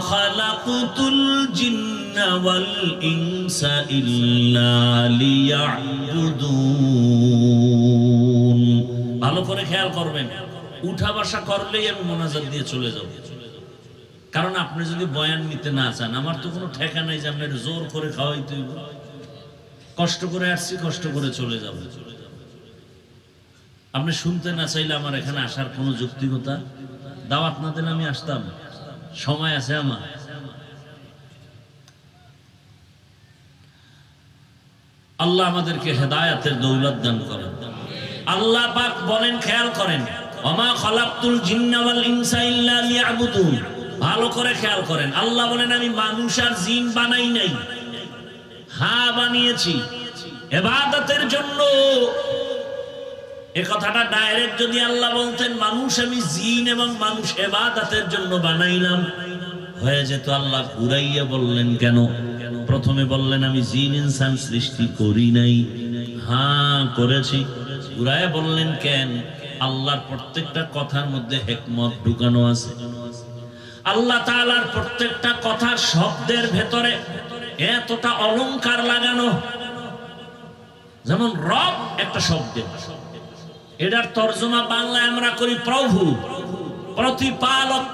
খালাকতুল জিন্না ওয়াল ইনসা ইল্লা লিয়াবুদুন। ভালো করে খেয়াল করবেন, উঠা বসা করলেই আমি মোনাজাত দিয়ে চলে যাব। কারণ আপনি যদি বয়ান নিতে না চান, আমার তো কোনো ঠেকা নাই যে আপনার জোর করে খাওয়াইতে হইব। কষ্ট করে আসছি, কষ্ট করে চলে যাব। আপনি শুনতে না চাইলে আমার এখানে আসার কোনো যৌক্তিকতা, দাওয়াত না দিলে আমি আসতাম? সময় আছে আমার। আল্লাহ আমাদেরকে হেদায়েতের দৌলত দান করেন। আল্লাহ পাক বলেন, খেয়াল করেন, ওমা খালাকতুল জিন্না ওয়াল ইনসা ইল্লা লিয়াবুদুন। ভালো করে খেয়াল করেন, আল্লাহ বলেন আমি মানুষ আর জিন বানাই নাই, হ্যাঁ বানিয়েছি ইবাদতের জন্য। এই কথাটা ডাইরেক্ট যদি আল্লাহ বলতেন মানুষ আমি জিন এবং মানুষ ইবাদতের জন্য বানাইলাম, হয়ে যেত। আল্লাহ ঘুরাইয়া বললেন কেন? প্রথমে বললেন আমি জিন ইনসান সৃষ্টি করি নাই, হ্যাঁ করেছি। ঘুরাইয়া বললেন কেন? আল্লাহর প্রত্যেকটা কথার মধ্যে হিকমত ঢুকানো আছে। আল্লাহ তাআলার প্রত্যেকটা কথার শব্দের ভেতরে এতটা অলংকার লাগানো। যেমন রব একটা শব্দ, এটার তরজমা বাংলায় আমরা করি প্রভু, প্রতিপালক।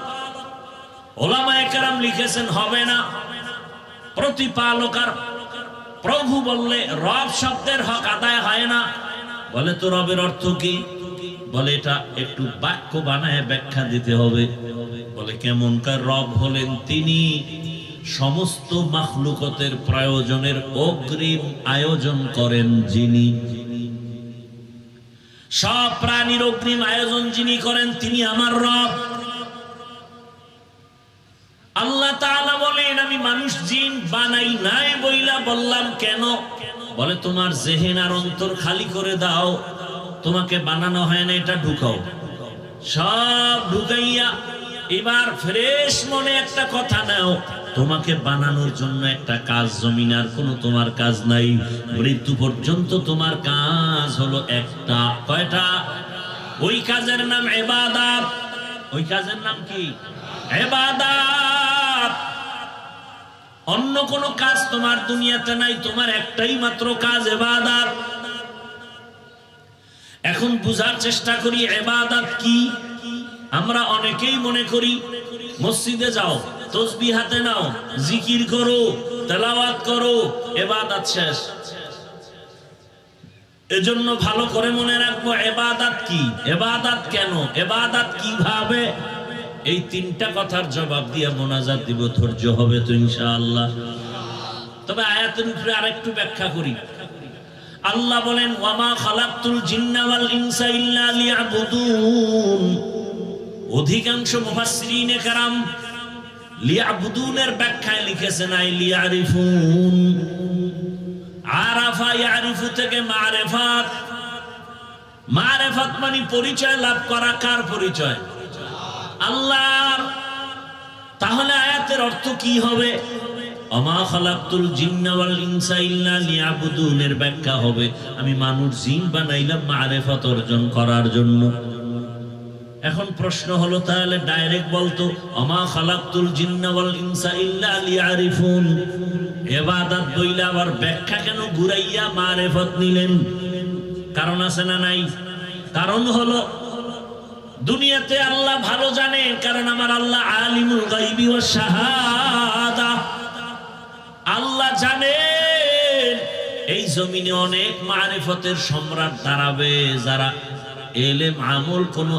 ওলামায়ে কেরাম লিখেছেন হবে না, প্রতিপালক আর প্রভু বললে রব শব্দের হক আদায় হয় না। বলে তো রবের অর্থ কি? বলে এটা একটু বাক্য বানায় ব্যাখ্যা দিতে হবে। বলে কেমনকার রব? হলেন তিনি সমস্ত মাখলুকতের প্রয়োজনের অগ্রিম আয়োজন করেন যিনি, সব প্রাণীর অগ্রিম আয়োজন যিনি করেন তিনি আমার রব। আল্লাহ তাআলা বলেন আমি মানুষ জিন বানাই নাই বইলা বললাম কেন? বলে তোমার জেহেন আর অন্তর খালি করে দাও, তোমাকে বানানো হয় না এটা ঢুকাও। সব ঢুকাইয়া এবার ফ্রেশ মনে একটা কথা নাও, তোমাকে বানানোর জন্য একটা কাজ, জমিন আর কোনো তোমার কাজ নাই। মৃত্যু পর্যন্ত তোমার কাজ হলো একটা। কয়টা? ওই কাজের নাম ইবাদত। ওই কাজের নাম কি? ইবাদত। অন্য কোনো কাজ তোমার দুনিয়াতে নাই, তোমার একটাই মাত্র কাজ ইবাদত। এখন বুঝার চেষ্টা করি ইবাদত কি। আমরা অনেকেই মনে করি মসজিদে যাও, তাসবিহ হাতে নাও, জিকির করো, তেলাওয়াত করো, ইবাদত শেষ। এজন্য ভালো করে মনে রাখবো ইবাদত কি, ইবাদত কেন, ইবাদত কিভাবে। এই তিনটা কথার জবাব দিয়ে মোনাজাত দিব, ধৈর্য হবে তো ইনশাআল্লাহ। তবে আয়াতের উপরে আরেকটু ব্যাখ্যা করি। আল্লাহ বলেন ওয়ামা খালাকতুল জিন্না ওয়াল ইনসা ইল্লা লিয়াবুদুন। অধিকাংশ মুফাসসিরিনে কেরাম লিয়াবুদুনের ব্যাখ্যায় লিখেছেন আই লিয়ারিফুন। আরাফা ইয়ারিফু থেকে মারিফাত। মারিফাত মানে পরিচয় লাভ করা। কার পরিচয়? আল্লাহর। তাহলে আয়াতের অর্থ কি হবে? ওমা খালাকতুল জিন্না ওয়াল ইনসা ইল্লা লিয়াবুদুনের ব্যাখ্যা হবে আমি মানুষ জিন বানাইলাম মারিফাত অর্জন করার জন্য। এখন প্রশ্ন হলো তাহলে ডাইরেক্ট বলতো ওমা খালাকতুল জিন্না ওয়াল ইনসা ইল্লা লিয়ারিফুন, ইবাদত বইলা আবার ব্যাখ্যা কেন ঘুরাইয়া মারিফাত নিলেন? কারণ আছে না নাই? কারণ হলো দুনিয়াতে আল্লাহ ভালো জানে, কারণ আমার আল্লাহ আলিমুল গায়বি ওয়াশ শাহাদা। আল্লাহ জানেন এই জমিনে অনেক মারিফতের সম্রাট দাঁড়াবে, যারা এলেম আমল কোন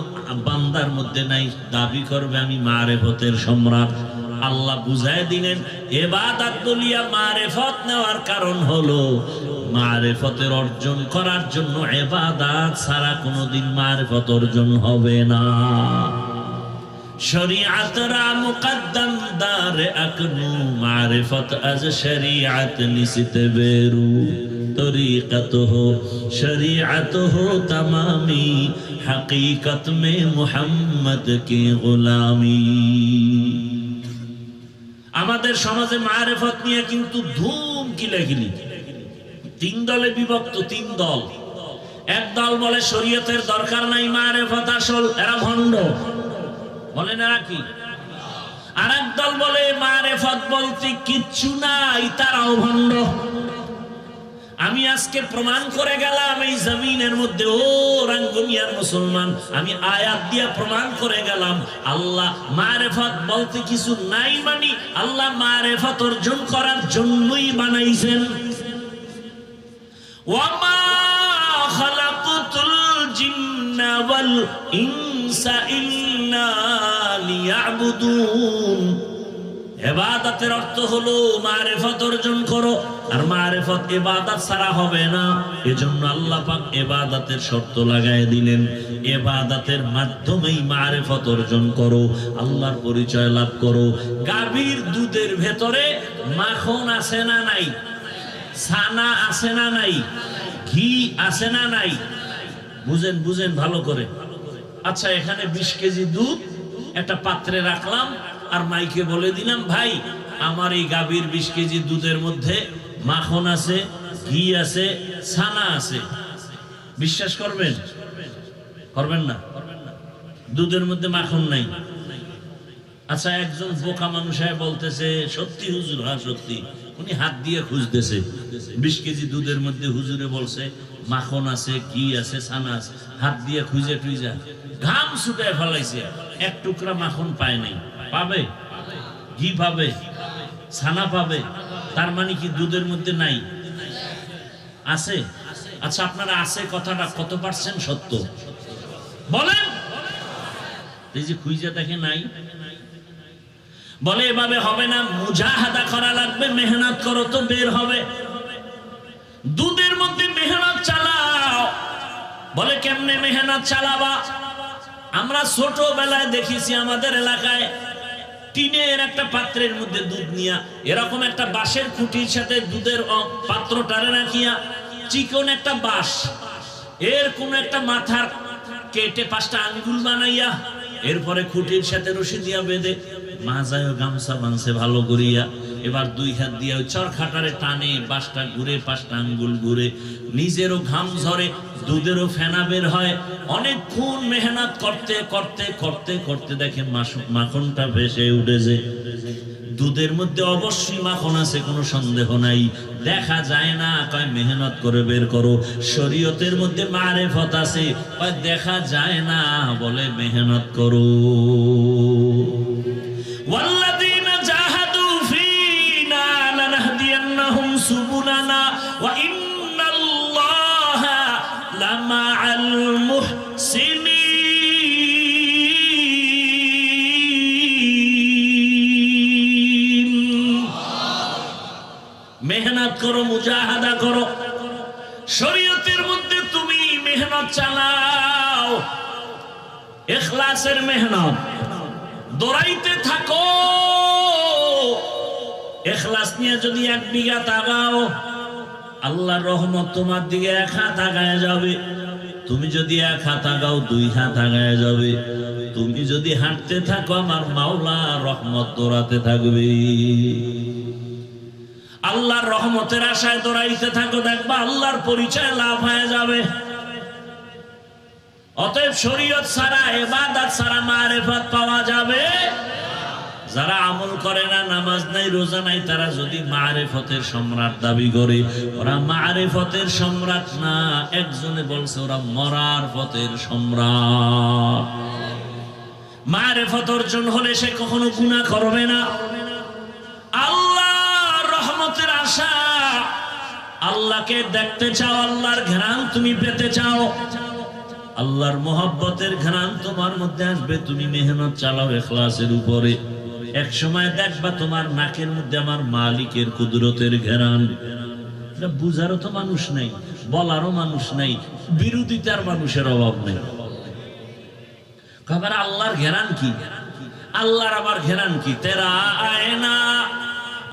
বান্দার মধ্যে নাই, দাবি করবে আমি মারিফতের সম্রাট। আল্লাহ বুঝায় দিলেন ইবাদত বলিয়া মারিফত নেওয়ার কারণ হলো মারিফতের অর্জন করার জন্য ইবাদত ছাড়া কোনোদিন মারিফত অর্জন হবে না। শরীয়ত রা মুকদ্দম দার আকনু মারিফত আজ শরীয়ত নিসতে বেরু তরিকত হো শরীয়ত হো তমামি হकीकत में মুহাম্মদ কি গোলামি। আমাদের সমাজে মারিফত নিয়ে কিন্তু ধুম কিলাকিলি। তিন দলে বিভক্ত, তিন দল। এক দল বলে শরীয়তের দরকার নাই, মারিফত আসল, এরা ভণ্ড। বলেন এরা কি? আর এক দল বলে মারেফত বলতে কিচ্ছু নাই, তারাও ভণ্ড। আমি আজকে প্রমাণ করে গেলাম এই জমিনের মধ্যে, ও রাঙ্গুনিয়ার মুসলমান, আমি আয়াত দিয়া প্রমাণ করে গেলাম আল্লাহ মারেফত বলতে কিছু নাই, মানে আল্লাহ মারেফত অর্জন করার জন্যই বানাইছেন। ওয়ামা খালাকতুল জিন্না ওয়াল ইনসা ইল্লা লিয়াবুদুন। ইবাদতের অর্থ হলো মারেফত অর্জন করো, আর মারেফত ইবাদত ছাড়া হবে না। এজন্য আল্লাহ পাক ইবাদতের শর্ত লাগায় দিলেন, ইবাদতের মাধ্যমেই মারেফত অর্জন করো, আল্লাহর পরিচয় লাভ করো। গাভীর দুধের ভেতরে মাখন আছে না নাই? ছানা আছে না নাই? ঘি আছে না নাই? বুঝেন বুঝেন ভালো করে। আচ্ছা, এখানে 20 কেজি দুধ একটা পাত্রে রাখলাম, আর মাইকে বলে দিলাম, ভাই আমার এই গাভীর 20 কেজি দুধের মধ্যে মাখন আছে, ঘি আছে, ছানা আছে। বিশ্বাস করবেন? করবেন না? দুধের মধ্যে মাখন নাই। আচ্ছা, একজন বোকা মানুষ বলতেছে, সত্যি হুজুর? হ্যাঁ সত্যি। উনি হাত দিয়ে খুঁজতেছে, 20 কেজি দুধের মধ্যে হুজুরে বলছে মাখন আছে, ঘি আছে, ছানা আছে। হাত দিয়ে খুঁজে টুইজা ঘাম ছুটায় ফেলাইছে, এক টুকরা মাখন পায় নাই। পাবে? ঘি পাবে, ছানা পাবে, তার মানে কি দুধের মধ্যে নাই? আছে। আচ্ছা, আপনারা আছে কথাটা কত পার্সেন্ট সত্য বলেন? এই যে খুঁজে দেখে নাই। বলে এভাবে হবে না, মুজাহাদা করা লাগবে, মেহনত করো তো বের হবে। দুধের মধ্যে মেহনত চালাও। বলে কেমনে মেহনত চালাবা? আমরা ছোটবেলায় দেখেছি আমাদের এলাকায় টিনের একটা পাত্রের মধ্যে দুধ নিয়া, এরকম একটা বাঁশের খুঁটির সাথে দুধের পাত্রটারে রাখিয়া, চিকন একটা বাঁশ, এর কোন একটা মাথার কেটে 5টা আঙ্গুল বানাইয়া, এরপরে খুঁটির সাথে রশি দিয়া বেঁধে মাজায় গামছা বানছে ভালো করিয়া, এবার 2 হাত দিয়া চরখাটারে টানে, বাঁশটা ঘুরে, 5টা আঙ্গুল ঘুরে, নিজেরও ঘাম ঝরে, দুধেরও ফেনা বের হয়। অনেকক্ষণ মেহনত করতে করতে করতে করতে দেখে মাখনটা ভেসে উঠেছে। দুধের মধ্যে অবশ্যই মাখন আছে, কোনো সন্দেহ নাই, দেখা যায় না। কয় মেহনত করে বের করো। শরীয়তের মধ্যে মারেফত আছে, কয় দেখা যায় না, বলে মেহনত করো। ওয়াল্লাযীনা জাহাদু ফীনা লানাহদিয়ান্নাহুম সুবুলানা ওয়া ইন্নাল্লাহা লামাআল মুহসিনিন। মেহনত করো, মুজাহাদা করো। শরীয়তের মধ্যে তুমি মেহনত চালাও, ইখলাসের মেহনত, দৌড়াইতে থাকো। ইখলাস নিয়ে যদি 1 বিঘা তাকাও, আল্লাহর রহমত তোমার দিকে 1 হাত আগায় যাবে। তুমি যদি 1 হাত আগাও, 2 হাত আগায় যাবে। তুমি যদি হাঁটতে থাকো, আমার মাওলা রহমত দৌড়াতে থাকবে। আল্লাহর রহমতের আশায় দৌড়াইতে থাকো, দেখবা আল্লাহর পরিচয় লাভ হয়ে যাবে। অতএব শরীয়ত ছাড়া, ইবাদত ছাড়া মারেফত পাওয়া যাবে। যারা আমল করে না, নামাজ নাই, রোজা নাই, তারা যদি মারেফতের সম্রাট দাবি করে, ওরা মারেফতের সম্রাট না। একজনে বলছে ওরা মরার পথের সম্রাট। মারেফত অর্জন হলে সে কখনো গুনাহ করবে না। আল্লাহর রহমতের আশা, আল্লাহকে দেখতে চাও, আল্লাহর ঘ্রাণ তুমি পেতে চাও, আল্লাহর মোহাব্বতের ঘ্রাণ তোমার মধ্যে আসবে। তুমি মেহনত চালাও ইখলাসের উপরে, এক সময় দেখবা তোমার নাকের মধ্যে আমার মালিকের কুদরতের ঘ্রাণ। এটা বুঝারও তো মানুষ নেই, বলারও মানুষ নেই, বিরোধিতার মানুষের অভাব নেই। খবর আল্লাহর ঘ্রাণ কি? আল্লাহর আবার ঘ্রাণ কি? তেরা আয়না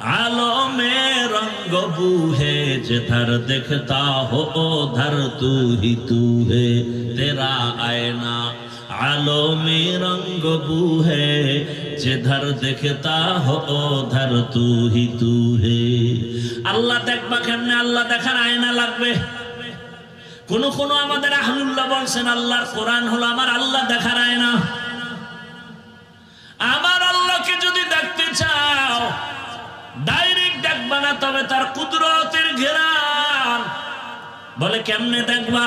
आलो में रंग बू है जिधर दिखता हो उधर तू ही तू है तेरा आईना आलो में रंग बू है जिधर दिखता हो उधर तू ही तू है। আল্লাহ দেখবা কেমনে? আল্লাহ দেখার আয়না লাগবে। কোন কোন আমাদের আহলুল্লাহ বলছেন আল্লাহর কোরআন হলো আমার আল্লাহ দেখার আয়না। আমার আল্লাহকে যদি দেখতে চাও তবে তার কুদরতের ঘেরান। বলে কেমনে দেখবা?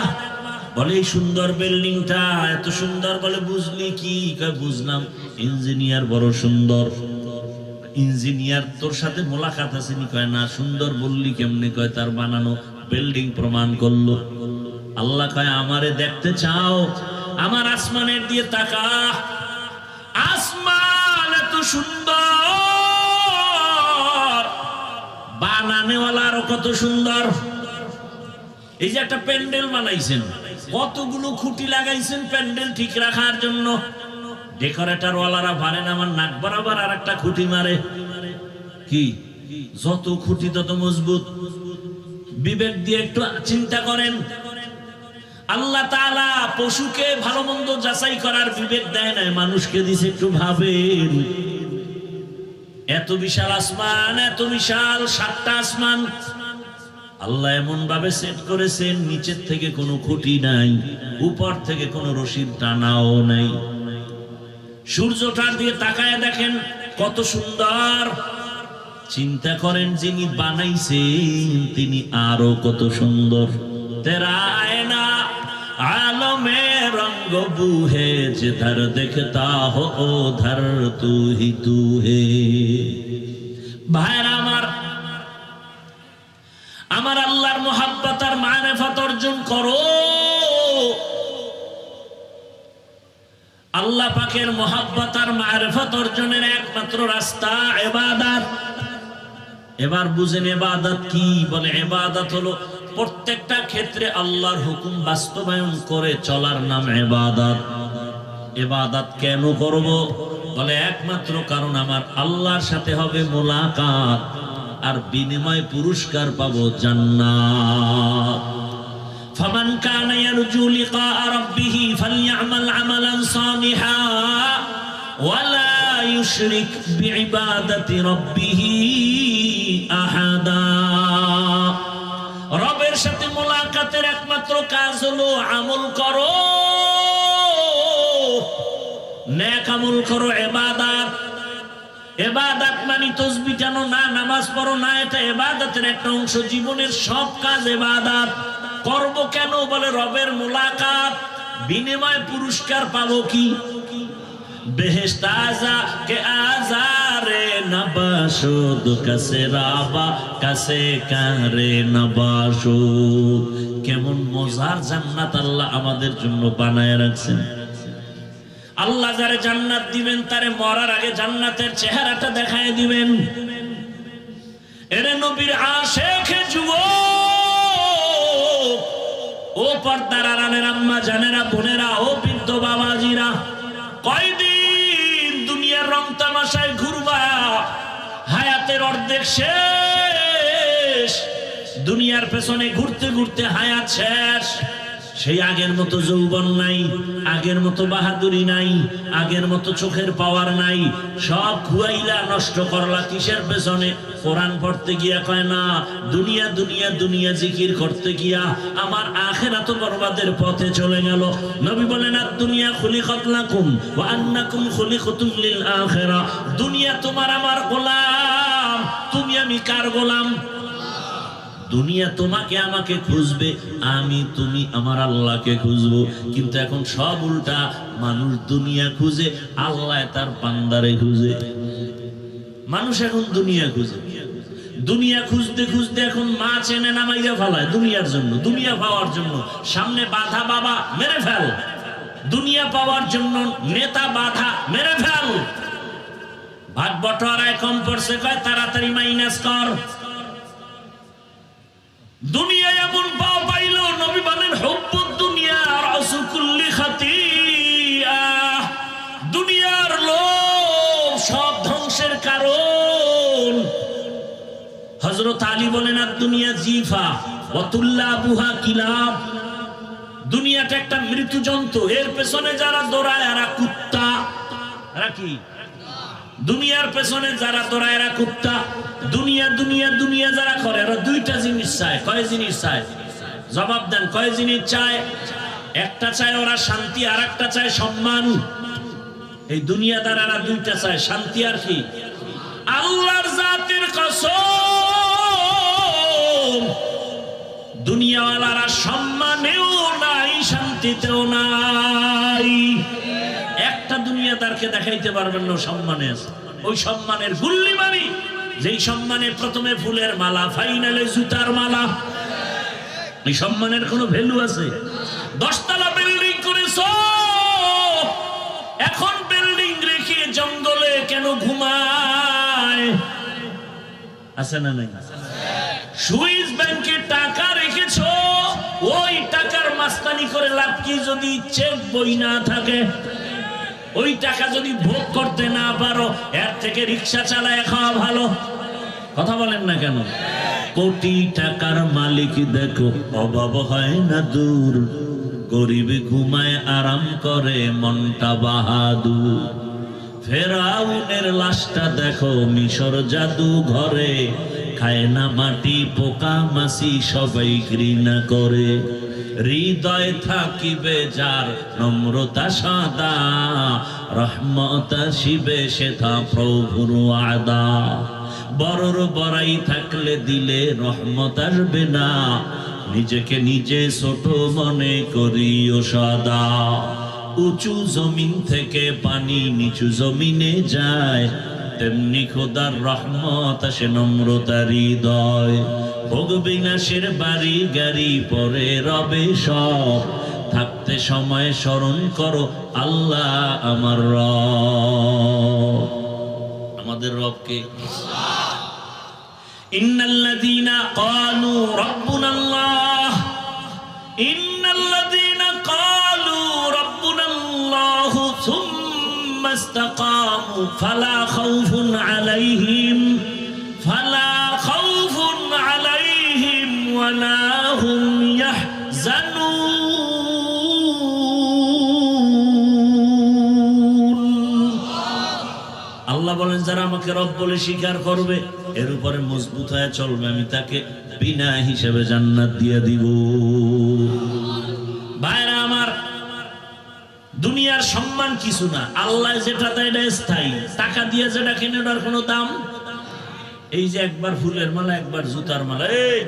বলে এই সুন্দর বিল্ডিংটা এত সুন্দর। বলে বুঝলি কি? কয় বুঝলাম ইঞ্জিনিয়ার বড় সুন্দর। ইঞ্জিনিয়ার তোর সাথে মোলাকাত আছে নি? কয় না। সুন্দর বললি কেমনে? কয় তার বানানো বিল্ডিং প্রমাণ করলো। আল্লাহ কয় আমারে দেখতে চাও? আমার আসমানের দিয়ে তাকা। আসমান এত সুন্দর, বানানেওয়ালা আরো কত সুন্দর। এই যে একটা প্যান্ডেল বানাইছেন, কতগুলো খুঁটি লাগাইছেন প্যান্ডেল ঠিক রাখার জন্য। ডেকোরেটর ওয়ালারা পারেন আমার নাক বরাবর আর একটা খুঁটি মারে। কি যত খুঁটি তত মজবুত। বিবেক দিয়ে একটু চিন্তা করেন। আল্লাহ তাআলা পশুকে ভালো মন্দ যাচাই করার বিবেক দেয় না, মানুষকে দিছে। একটু ভাবেন, এত বিশাল আসমান, এত বিশাল 7টা আসমান আল্লাহ এমন ভাবে সেট করেছেন, নিচের থেকে কোনো খুঁটি নাই, উপর থেকে কোনো রশির টানাও নাই। সূর্যটার দিয়ে তাকায় দেখেন কত সুন্দর। চিন্তা করেন যিনি বানাইছেন তিনি আরো কত সুন্দর। তেরা আয়না आलमे रंग बूहे जिधर देखता हो उधर तू ही तू है। ভাইরা আমার আল্লাহর মোহাব্বত আর মারিফত অর্জন করো। আল্লাহ পাকের মোহাব্বত আর মারিফত অর্জনের একমাত্র রাস্তা ইবাদত। এবার বুঝেন ইবাদত কি? বলে ইবাদত হলো প্রত্যেকটা ক্ষেত্রে আল্লাহর হুকুম বাস্তবায়ন করে চলার নাম ইবাদত। ইবাদত কেন করব? বলে একমাত্র কারণ আমার আল্লাহর সাথে হবে মোলাকাত, আর বিনিময় পুরস্কার পাবো জান্নাত। ফামান কানা ইয়ারজু লিকা রাব্বিহি ফালইআমাল আমালান সালিহা ওয়ালা ইউশরিক বিইবাদাতি রাব্বিহি আহাদা। রবের সাথে মোলাকাতের একমাত্র কাজ হলো আমল করো, নেক আমল করো, ইবাদত। ইবাদত মানে তাসবিহ টানো না, নামাজ পড়ো না, এটা ইবাদতের একটা অংশ। জীবনের সব কাজ ইবাদত। করব কেন? বলে রবের মোলাকাত, বিনিময় পুরস্কার পাবো কি? বেহেশত আযা কে আজারে নবাশুদ কাসে রাবা কাসে কারে নবাশুদ। কেমন মজার জান্নাত আল্লাহ আমাদের জন্য বানায় রাখছেন। আল্লাহ যারে জান্নাত দিবেন তারে মরার আগে জান্নাতের চেহারাটা দেখায় দিবেন। এরে নবীর আশিক যুবক, ও পর্দার আড়ালের আম্মা জানেরা, বোনেরা, ও বৃদ্ধ বাবাজিরা, কয়দিন দুনিয়ার রং তামাশায় ঘুরবা? হায়াতের অর্ধেক শেষ। দুনিয়ার পেছনে ঘুরতে ঘুরতে হায়াত শেষ। সেই আগের মতো যৌবন নাই, আগের মতো বাহাদুরি নাই, আগের মতো চোখের পাওয়ার নাই। সব খুয়াইলা নষ্ট করলা কিসের পেছনে? কোরআন পড়তে গিয়া কয় না, দুনিয়া দুনিয়া দুনিয়া জিকির করতে গিয়া আমার আখিরাত বরবাদের পথে চলে গেল। নবী বলেন দুনিয়া খুলিকাত লাকুম ওয়া আন্নাকুম খুলিকাতুম লিল আখিরাহ। দুনিয়া তোমার আমার গোলাম, তুমি আমি কার গোলাম? দুনিয়া তোমাকে আমাকে খুঁজবে, আমি তুমি আমার আল্লাহকে খুঁজবো। কিন্তু এখন সব উল্টা, মানুষ দুনিয়া খুঁজে, আল্লাহ তার বান্দারে খুঁজে। মানুষ এখন দুনিয়া খুঁজে, দুনিয়া খুঁজতে খুঁজতে এখন মা চেনে নামাইয়া ফেলায় দুনিয়ার জন্য, দুনিয়া পাওয়ার জন্য। সামনে বাধা বাবা মেরে ফেল, দুনিয়া পাওয়ার জন্য নেতা বাধা মেরে ফেল। ভাগ বটোয়ারায় কম পড়ছে, কয় তাড়াতাড়ি মাইনাস কর। দুনিয়া এমন পাও পাইল, নবী বলেন হুব্বুদ দুনিয়া রাসু কুল্লি খাতিয়া। দুনিয়ার লোভ সব ধ্বংসের কারণ। হযরত আলী বলেন দুনিয়া জিফা ওয়া তুল্লাবুহা কিলাব। দুনিয়াটা একটা মৃত্যু জন্তু, এর পেছনে যারা দৌড়ায় এরা কুত্তা। এরা কি? দুনিয়ার পেছনে যারা দৌড়ায় এরা কুত্তা। দুনিয়া দুনিয়া দুনিয়া যারা করে এরা দুইটা জিনিস চায়। কয় জিনিস চায়? জবাব দেন, কয় জিনিস চায়? একটা চায় ওরা শান্তি, আর একটা চায় সম্মান। এই দুনিয়াদারেরা দুইটা চায়, শান্তি আর কি? আল্লাহর জাতের কসম, কাউকে দেখাইতে পারবেন না সম্মানে আছে। ওই সম্মানের গুল্লি মারি, যেই সম্মানে প্রথমে ফুলের মালা, ফাইনালে জুতার মালা। এই সম্মানের কোনো ভ্যালু আছে? 10 তলা বিল্ডিং করেছো, এখন বিল্ডিং রেখে জঙ্গলে কেন ঘুমায়? আছে না নাই? সুইস ব্যাংকে টাকা রেখেছো, ওই টাকার মাস্তানি করে লাভ কি যদি চেক বই না থাকে? ওই টাকা যদি ভোগ করতে না পারো, এর থেকে রিক্সা চালায় খাওয়া ভালো। কথা বলেন না কেন? কোটি টাকার মালিক দেখো, অভাব হয় না দূর, গরিব ঘুমায় আরাম করে মনটা বাহাদুর। ফেরাউনের লাশটা দেখো মিশর জাদু ঘরে, খায় না মাটি পোকা মাছি সবাই ঘৃণা করে। হৃদয় থাকিবে যার নম্রতা সাদা, রহমত আসিবে সেথা প্রভুর আদা। বড়র বড়াই থাকলে দিলে রহমত আসবে না, নিজেকে নিজে ছোট মনে করিও সদা। উঁচু জমিন থেকে পানি নিচু জমিনে যায়, তেমনি খোদার রহমত আসে নম্রতার হৃদয়। ভোগ বিনাশের বাড়ি গাড়ি পরে রবে সব, থাকতে সময় স্মরণ করো আল্লাহ আমার রব। আমাদের রবকে ইন্নাল্লাযীনা ক্বালু রাব্বুনাল্লাহ, ইন্নাল্লাযীনা ক্বালু রাব্বুনাল্লাহ সুম্মা ইসতাকামু ফালা খাউফুন আলাইহিম ওয়ালা হুম ইয়াহজানুন। আল্লাহ বলেন, যারা আমাকে রব বলে স্বীকার করবে, এর উপরে মজবুত হয়ে চলবে, আমি তাকে বিনা হিসেবে জান্নাত দিয়ে দিব। ভাইরা আমার, দুনিয়ার সম্মান কিছু না, আল্লাহ যেটা দেয় এটা স্থায়ী। টাকা দিয়ে যেটা কিনে ওটার কোনো দাম। এই যে একবার ফুলের মালা, একবার জুতার মালা। এই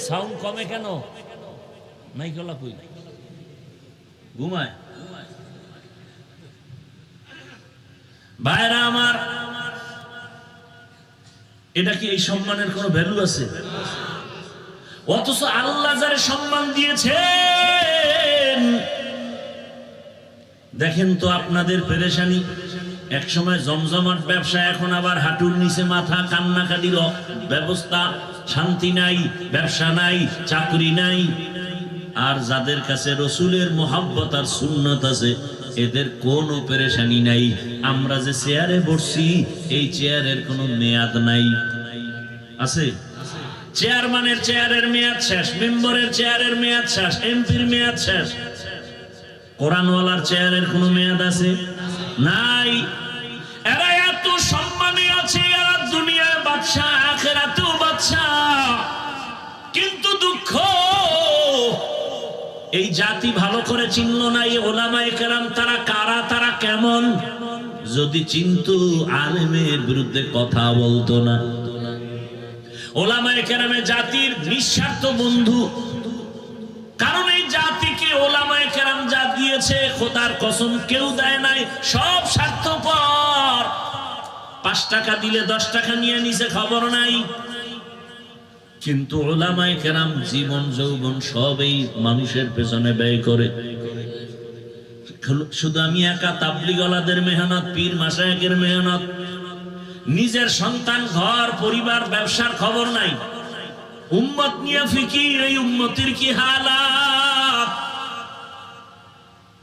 সাউন্ড কমে কেন? মাইকলা কই ঘুমায়? ভাইরা আমার, এটা কি এই সম্মানের কোনো ভ্যালু আছে? অথচ আল্লাহ যারা সম্মান দিয়েছেন, দেখেন তো আপনাদের পেরেশানি। এক সময় জমজমাট ব্যবসা, এখন আবার হাঁটুর নিচে মাথা, কান্নাকাটির ব্যবস্থা, শান্তি নাই, ব্যবসা নাই, চাকরি নাই। আর যাদের কাছে রসুলের মোহাব্বত আর সুন্নত আছে, এদের কোনো পেরেশানি নাই। আমরা যে চেয়ারে বসছি, এই চেয়ারের কোনো মেয়াদ নাই। আছে? চেয়ারম্যানের চেয়ারের মেয়াদ শেষ, মেম্বারের চেয়ারের মেয়াদ শেষ, এমপির মেয়াদ শেষ। কোরআনওয়ালার চেয়ারের কোনো মেয়াদ আছে? নাই। এরা এত সম্মানে আছে, এরা দুনিয়ায় বাদশা, আখিরাতেও বাদশা। কিন্তু দুঃখ, এই জাতি ভালো করে চিনল না এই ওলামায়ে কেরাম তারা কারা, তারা কেমন। যদি চিনতো, আলেমের বিরুদ্ধে কথা বলতো না। ওলামায়ে কেরামে জাতির নিঃস্বার্থ বন্ধু। কারণ এই জাতিকে ওলামায়ে কেরাম যা দিয়েছে, খোদার কসম কেউ দেয় নাই। সব স্বার্থপর। 5 টাকা দিলে 10 টাকা নিয়ে নিছে, খবর নাই। কিন্তু ওলামায়ে কেরাম জীবন যৌবন সবই মানুষের পেছনে ব্যয় করে। শুধু আমি একা তাবলীগওয়ালাদের মেহনত, পীর মাশায়েখের মেহনত, নিজের সন্তান, ঘর, পরিবার, ব্যবসার খবর নাই। উম্মত নিয়ে ফিকির, এই উম্মতের কি হালাত।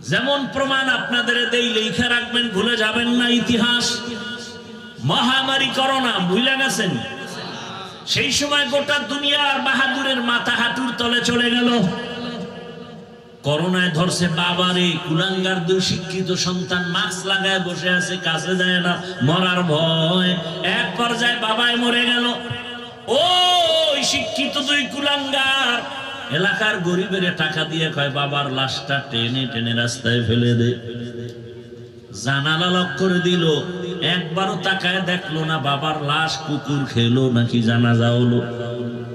যেমন প্রমাণ আপনাদের দেই, লেখা রাখবেন, ভুলে যাবেন না ইতিহাস। মহামারী করোনা, ভুলে গেছেন? সেই সময় গোটা দুনিয়ার বাহাদুরের মাথা হাঁটুর তলে চলে গেল। করোনায় ধরছে বাবারে, কুলাঙ্গার 2 শিক্ষিত সন্তান মাস্ক লাগায় বসে আছে, কাছে যায় না, মরার ভয়। এক পর্যায়ে বাবাই মরে গেল। ওই শিক্ষিত 2 কুলাঙ্গার এলাকার গরিবের টাকা দিয়ে কয়, বাবার লাশটা টেনে টেনে রাস্তায় ফেলে দে। জানালা লক করে দিল, একবারও তাকায় দেখলো না বাবার লাশ কুকুর খেলো নাকি জানাজা হলো।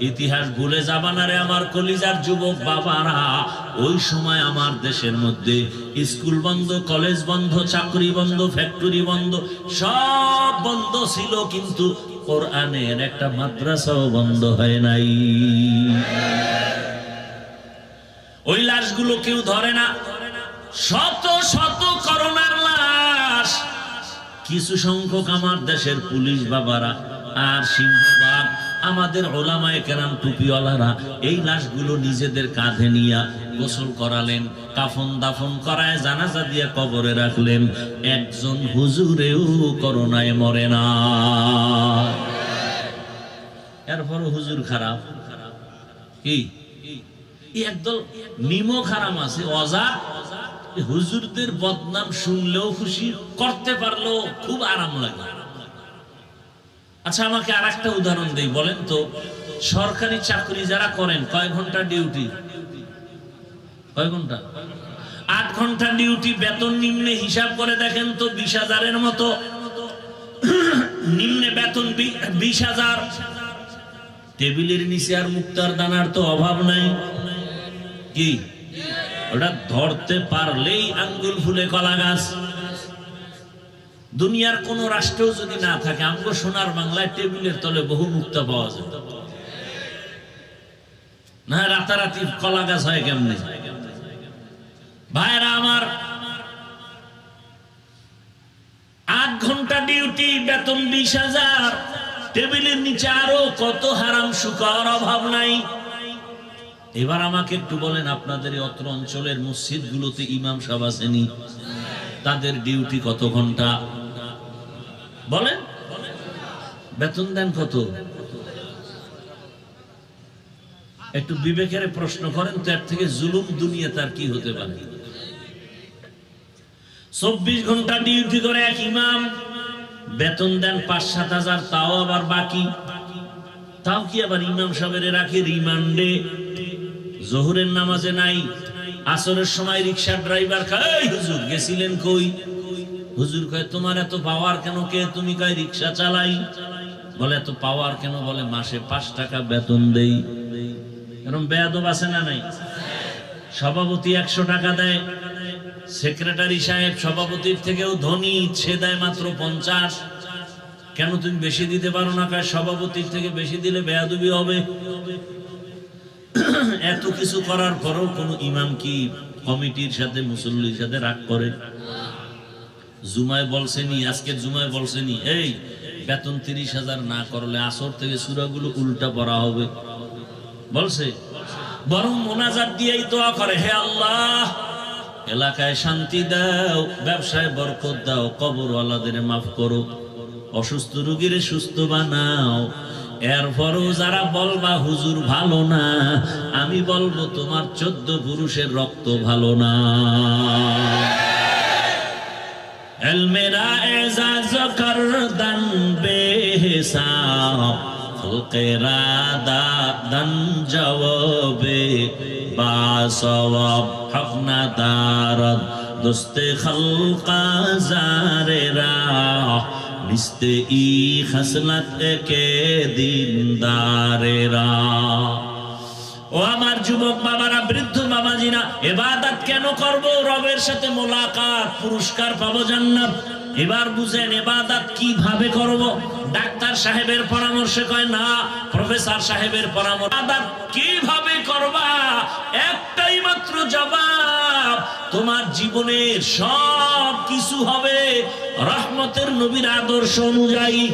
ইতিহাস ভুলে যাবা না রে আমার কলিজার যুবক বাবারা। ওই সময় আমার দেশের মধ্যে স্কুল বন্ধ, কলেজ বন্ধ, চাকরি বন্ধ, ফ্যাক্টরি বন্ধ, সব বন্ধ ছিল, কিন্তু কোরআনের একটা মাদ্রাসাও বন্ধ হয় নাই। ওই লাশগুলো কেউ ধরে না, শত শত করোনার লাশ। কিছু সংখ্যক আমার দেশের পুলিশ বাবারা আর সিংহবাগ আমাদের ওলামায়ে কেরাম টুপিওয়ালারা এই লাশগুলো নিজেদের কাঁধে নিয়ে গোসল করালেন, কাফন দাফন করায় জানাজা দিয়ে কবরে রাখলেন। একজন হুজুরেও করোনায় মরে না। এরপরও হুজুর খারাপ কি? একদল নিমক হারাম আছে অজা, হুজুরদের বদনাম শুনলেও খুশি, করতে পারলেও খুব আরাম লাগে। আচ্ছা, আমাকে আর একটা উদাহরণ দেই, বলেন তো সরকারি চাকরি যারা করেন কয় ঘন্টা ডিউটি? কয় ঘন্টা? 8 ঘন্টা ডিউটি। বেতন নিম্নে হিসাব করে দেখেন তো 20,000-এর মতো নিম্নে বেতন 20,000। টেবিলের নিচে আর মুক্তার দানার তো অভাব নাই কি? ওটা ধরতে পারলেই আঙ্গুল ফুলে কলা গাছ। দুনিয়ার কোন রাষ্ট্রেও যদি না থাকে, আমগো সোনার বাংলায় টেবিলের তলে বহু মুক্তা পাওয়া যায় না। রাতারাতি কলা গাছ হয় কেমনে? ভাইরা আমার, 8 ঘন্টা ডিউটি, বেতন 20,000, টেবিলের নিচে আরো কত হারাম সুখার অভাব নাই। এবার আমাকে একটু বলেন, আপনাদের এই অত্র অঞ্চলের মসজিদ গুলোতে ইমাম সাহেব আসেনি? তাদের ডিউটি কত ঘন্টা বলেন? বেতন দেন কত? একটু বিবেকের প্রশ্ন করেন তো, এর থেকে জুলুম দুনিয়া তার কি হতে পারে? 24 ঘন্টা ডিউটি করে এক ইমাম, বেতন দেন 5-7 হাজার, তাও আবার বাকি। তাও কি আবার ইমাম সাহেবের রাখে রিমান্ডে, জোহরের নামাজে নাই, আসরের সময় রিকশার ড্রাইভার কয় হুজুর গেছিলেন কই? হুজুর কয় তোমার এত পাওয়ার কেন? কে তুমি? কয় রিকশা চালাই। বলে এত পাওয়ার কেন? বলে মাসে 5 টাকা বেতন দেই। এরকম বেয়াদব আছে না নাই? সভাপতি 100 টাকা দেয়, সেক্রেটারি সাহেব সভাপতির থেকেও ধনী, সে দেয় মাত্র 50। কেন তুমি বেশি দিতে পারো না? কয় সভাপতির থেকে বেশি দিলে বেয়াদবি হবে। এত কিছু করার পরেও কোন ইমাম কি কমিটির সাথে, মুসল্লির সাথে রাগ করে? জুমায় বলছেনি, আজকে জুমায় বলছেনি এই বেতন 30,000 না করলে আসর থেকে সূরাগুলো উল্টা পড়া হবে বলছে? বরং মোনাজাত দিয়েই দোয়া করে, হে আল্লাহ এলাকায় শান্তি দাও, ব্যবসায় বরকত দাও, কবরওয়ালাদের মাফ করো, অসুস্থ রোগীর সুস্থ বানাও। এরপরও যারা বলবা হুজুর ভালো না, আমি বলবো তোমার 14 পুরুষের রক্ত ভালো না। এলমেরা এজাজ করদান বেহিসাব, খলকেরা দাদান জওয়াবে বাসওয়াব, হকনা দারদ দোস্তে খলকা জারেরা, নিস্তে ই খাসলাত কে দিনদারেরা। ও আমার যুবক বাবারা, বৃদ্ধ বাবাজিরা, ইবাদত কেন করব? রবের সাথে মোলাকাত, পুরস্কার পাবো, জান্নাত। এবার বুঝেন ইবাদত কিভাবে করব? ডাক্তার সাহেবের পরামর্শে কয় না, প্রফেসর সাহেবের পরামর্শ। ইবাদত কিভাবে করবা? একটাই মাত্র জবাব, তোমার জীবনের সব কিছু হবে রহমতের নবীর আদর্শ অনুযায়ী।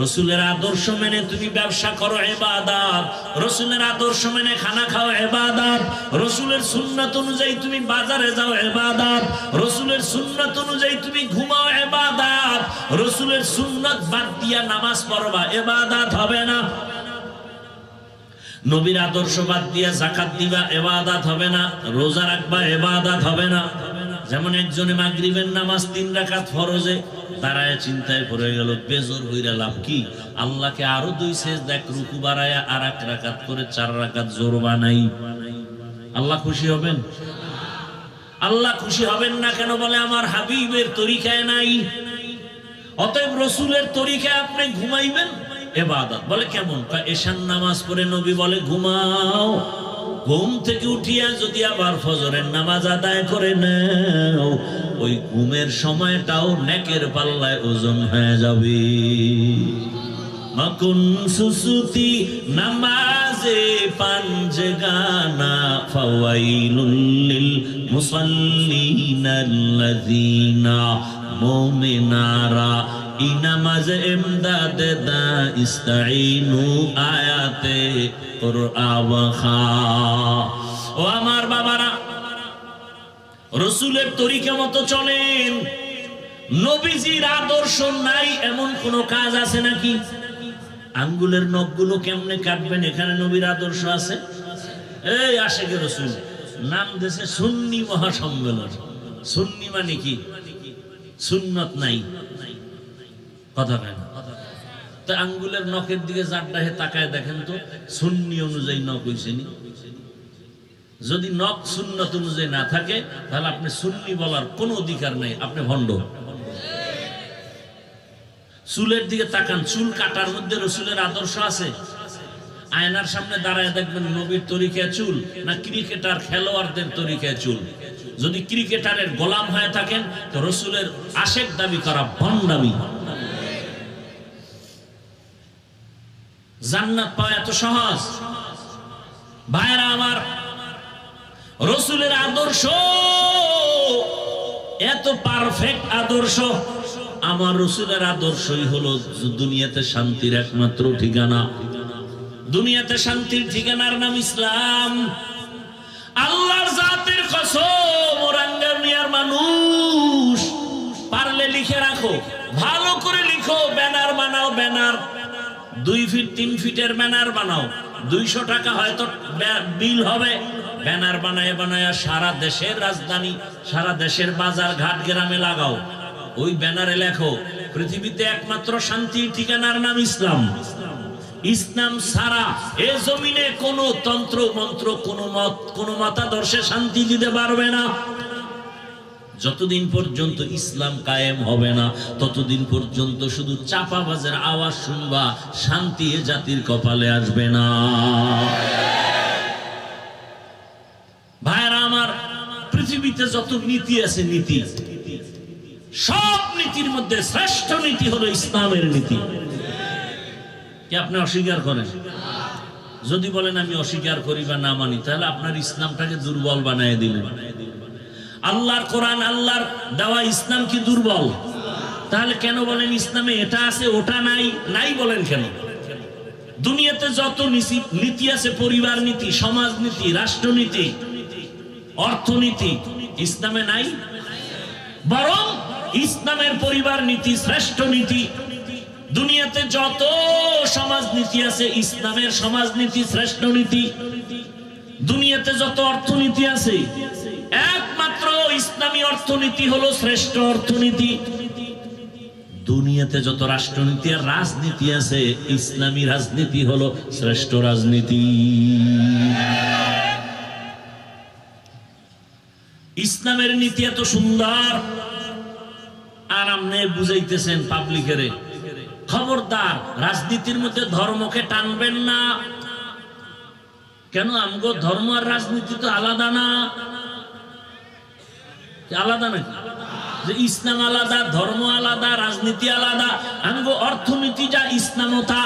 রসুলের আদর্শ মেনে তুমি ব্যবসা করো, ইবাদত। রসুলের আদর্শ মেনে খানা খাও, ইবাদত। রসুলের সুন্নাত অনুযায়ী তুমি বাজারে যাও, ইবাদত। রসুলের সুন্নাত অনুযায়ী তুমি ঘুমাও, ইবাদত। রসুলের সুন্নাত বাদ দিয়া নামাজ পড়বা, ইবাদত হবে না। নবীর আদর্শ বাদ দিয়া যাকাত দিবা, ইবাদত হবে না। রোজা রাখবা, ইবাদত হবে না। যেমন একজনে মাগরিবের নামাজ 3 রাকাত ফরজে দাঁড়ায় চিন্তায় পড়ে গেল, বেজর হইরা লাভ কি? আল্লাহকে আরো 2 সেজদা রুকু বাড়ায়া আর 1 রাকাত করে 4 রাকাত জোর বানাই। আল্লাহ খুশি হবেন? আল্লাহ খুশি হবেন না কেন? বলে আমার হাবিবের তরিকায় নাই। অতএব রসুলের তরিকায় আপনি ঘুমাইবেন, ইবাদত। বলে কেমন? এশার নামাজ পড়ে নবী বলে ঘুমাও, ঘুম থেকে উঠিয়া যদি আবার ফজরের নামাজ আদায় করে নাও, ওই ঘুমের সময়টাও নেকের পাল্লায় ওজন হয়ে যাবে। মকুন সুসুতি নামাজে পাঞ্জগানা ফাওয়াইলুল লিল মুসাল্লিনাল্লাযিনা মুমিনারা ইনামাজ ইমদাদ দা ইস্তাইনু আয়াতে কুরআওয়াখা। ও আমার বাবারা, রাসূলের তরিকা মতো চলেন। নবীজির আদর্শ নাই এমন কোন কাজ আছে নাকি? আঙ্গুলের নখগুলো কেমনে কাটবেন, এখানে নবীর আদর্শ আছে? এই আশিকে রাসূল নাম দেশে সুন্নি মহাসম্মেলন। সুন্নি মানে কি? সুন্নত নাই, কথা কয় না। তো আঙ্গুলের নখের দিকে জাটটা হে তাকায় দেখেন তো, সুন্নি অনুযায়ী নখ হইছে নি? যদি নখ সুন্নত অনুযায়ী না থাকে তাহলে আপনি সুন্নি বলার কোনো অধিকার নেই, আপনি ভণ্ড। চুলের দিকে তাকান, চুল কাটার মধ্যে রাসূলের আদর্শ আছে? আয়নার সামনে দাঁড়ায় দেখবেন নবীর তরিকায় চুল না ক্রিকেটার খেলোয়াড়দের তরিকায় চুল? যদি ক্রিকেটারের গোলাম হয়ে থাকেন তো রাসূলের আশেক দাবি করা ভণ্ডামি। জান্নাত পাওয়া এত সহজ? ভাইরা আমার, রাসূলের আদর্শ এত পারফেক্ট আদর্শ। আমার রাসূলের আদর্শই হলো দুনিয়াতে শান্তির একমাত্র ঠিকানা। দুনিয়াতে শান্তির ঠিকানার নাম ইসলাম। আল্লাহর জাতের কসম, ওরাঙ্গা মিয়ার মানুষ, পারলে লিখে রাখো, ভালো করে লিখো, ব্যানার বানাও, ব্যানার 2 ফিট 3 ফিটের ব্যানার বানাও, 200 টাকা হয়তো বিল হবে। ব্যানার বানায় বানায় সারা দেশের রাজধানী, সারা দেশের বাজার ঘাট গ্রামে লাগাও। ওই ব্যানারে লেখো, পৃথিবীতে একমাত্র শান্তির ঠিকানার নাম ইসলাম। ইসলাম ছাড়া এ জমিনে কোনো তন্ত্র মন্ত্র, কোনো মত, কোনো মতাদর্শে শান্তি দিতে পারবে না। যতদিন পর্যন্ত ইসলাম কায়েম হবে না ততদিন পর্যন্ত শুধু চাপাবাজের আওয়াজ শুনবা, শান্তি এ জাতির কপালে আসবে না। ভাইরা আমার, পৃথিবীতে যত নীতি আছে, নীতি, সব নীতির মধ্যে শ্রেষ্ঠ নীতি হলো ইসলামের নীতি। কি আপনি অস্বীকার করেন? যদি বলেন আমি অস্বীকার করি বা না মানি, তাহলে আপনার ইসলামটাকে দুর্বল বানায় দিলেন। আল্লাহর কোরআন, আল্লাহর দেওয়া ইসলাম কি দুর্বল? তাহলে কেন বলেন ইসলামে এটা আছে ওটা নাই? নাই বলেন কেন? দুনিয়াতে যত নীতি আছে, পরিবার নীতি, সমাজ নীতি, রাষ্ট্রনীতি, অর্থনীতি, ইসলামে নাই? বরং ইসলামের পরিবার নীতি শ্রেষ্ঠ নীতি। দুনিয়াতে যত সমাজ নীতি আছে, ইসলামের সমাজ নীতি শ্রেষ্ঠ নীতি। দুনিয়াতে যত অর্থনীতি আছে, একমাত্র ইসলামী অর্থনীতি হলো শ্রেষ্ঠ অর্থনীতি। দুনিয়াতে যত রাষ্ট্রনীতি আর রাজনীতি আছে, ইসলামী রাজনীতি হলো শ্রেষ্ঠ রাজনীতি। ইসলামের নীতি এত সুন্দর, আর আপনি বুঝাইতেছেন পাবলিকের। খবরদার, রাজনীতির মধ্যে ধর্মকে টানবেন না। কেন? আমগো ধর্ম আর রাজনীতি তো আলাদা না? আলাদা নাকি? যে ইসলাম আলাদা, ধর্ম আলাদা, রাজনীতি আলাদা। আমগো অর্থনীতি যা ইসলামও তা,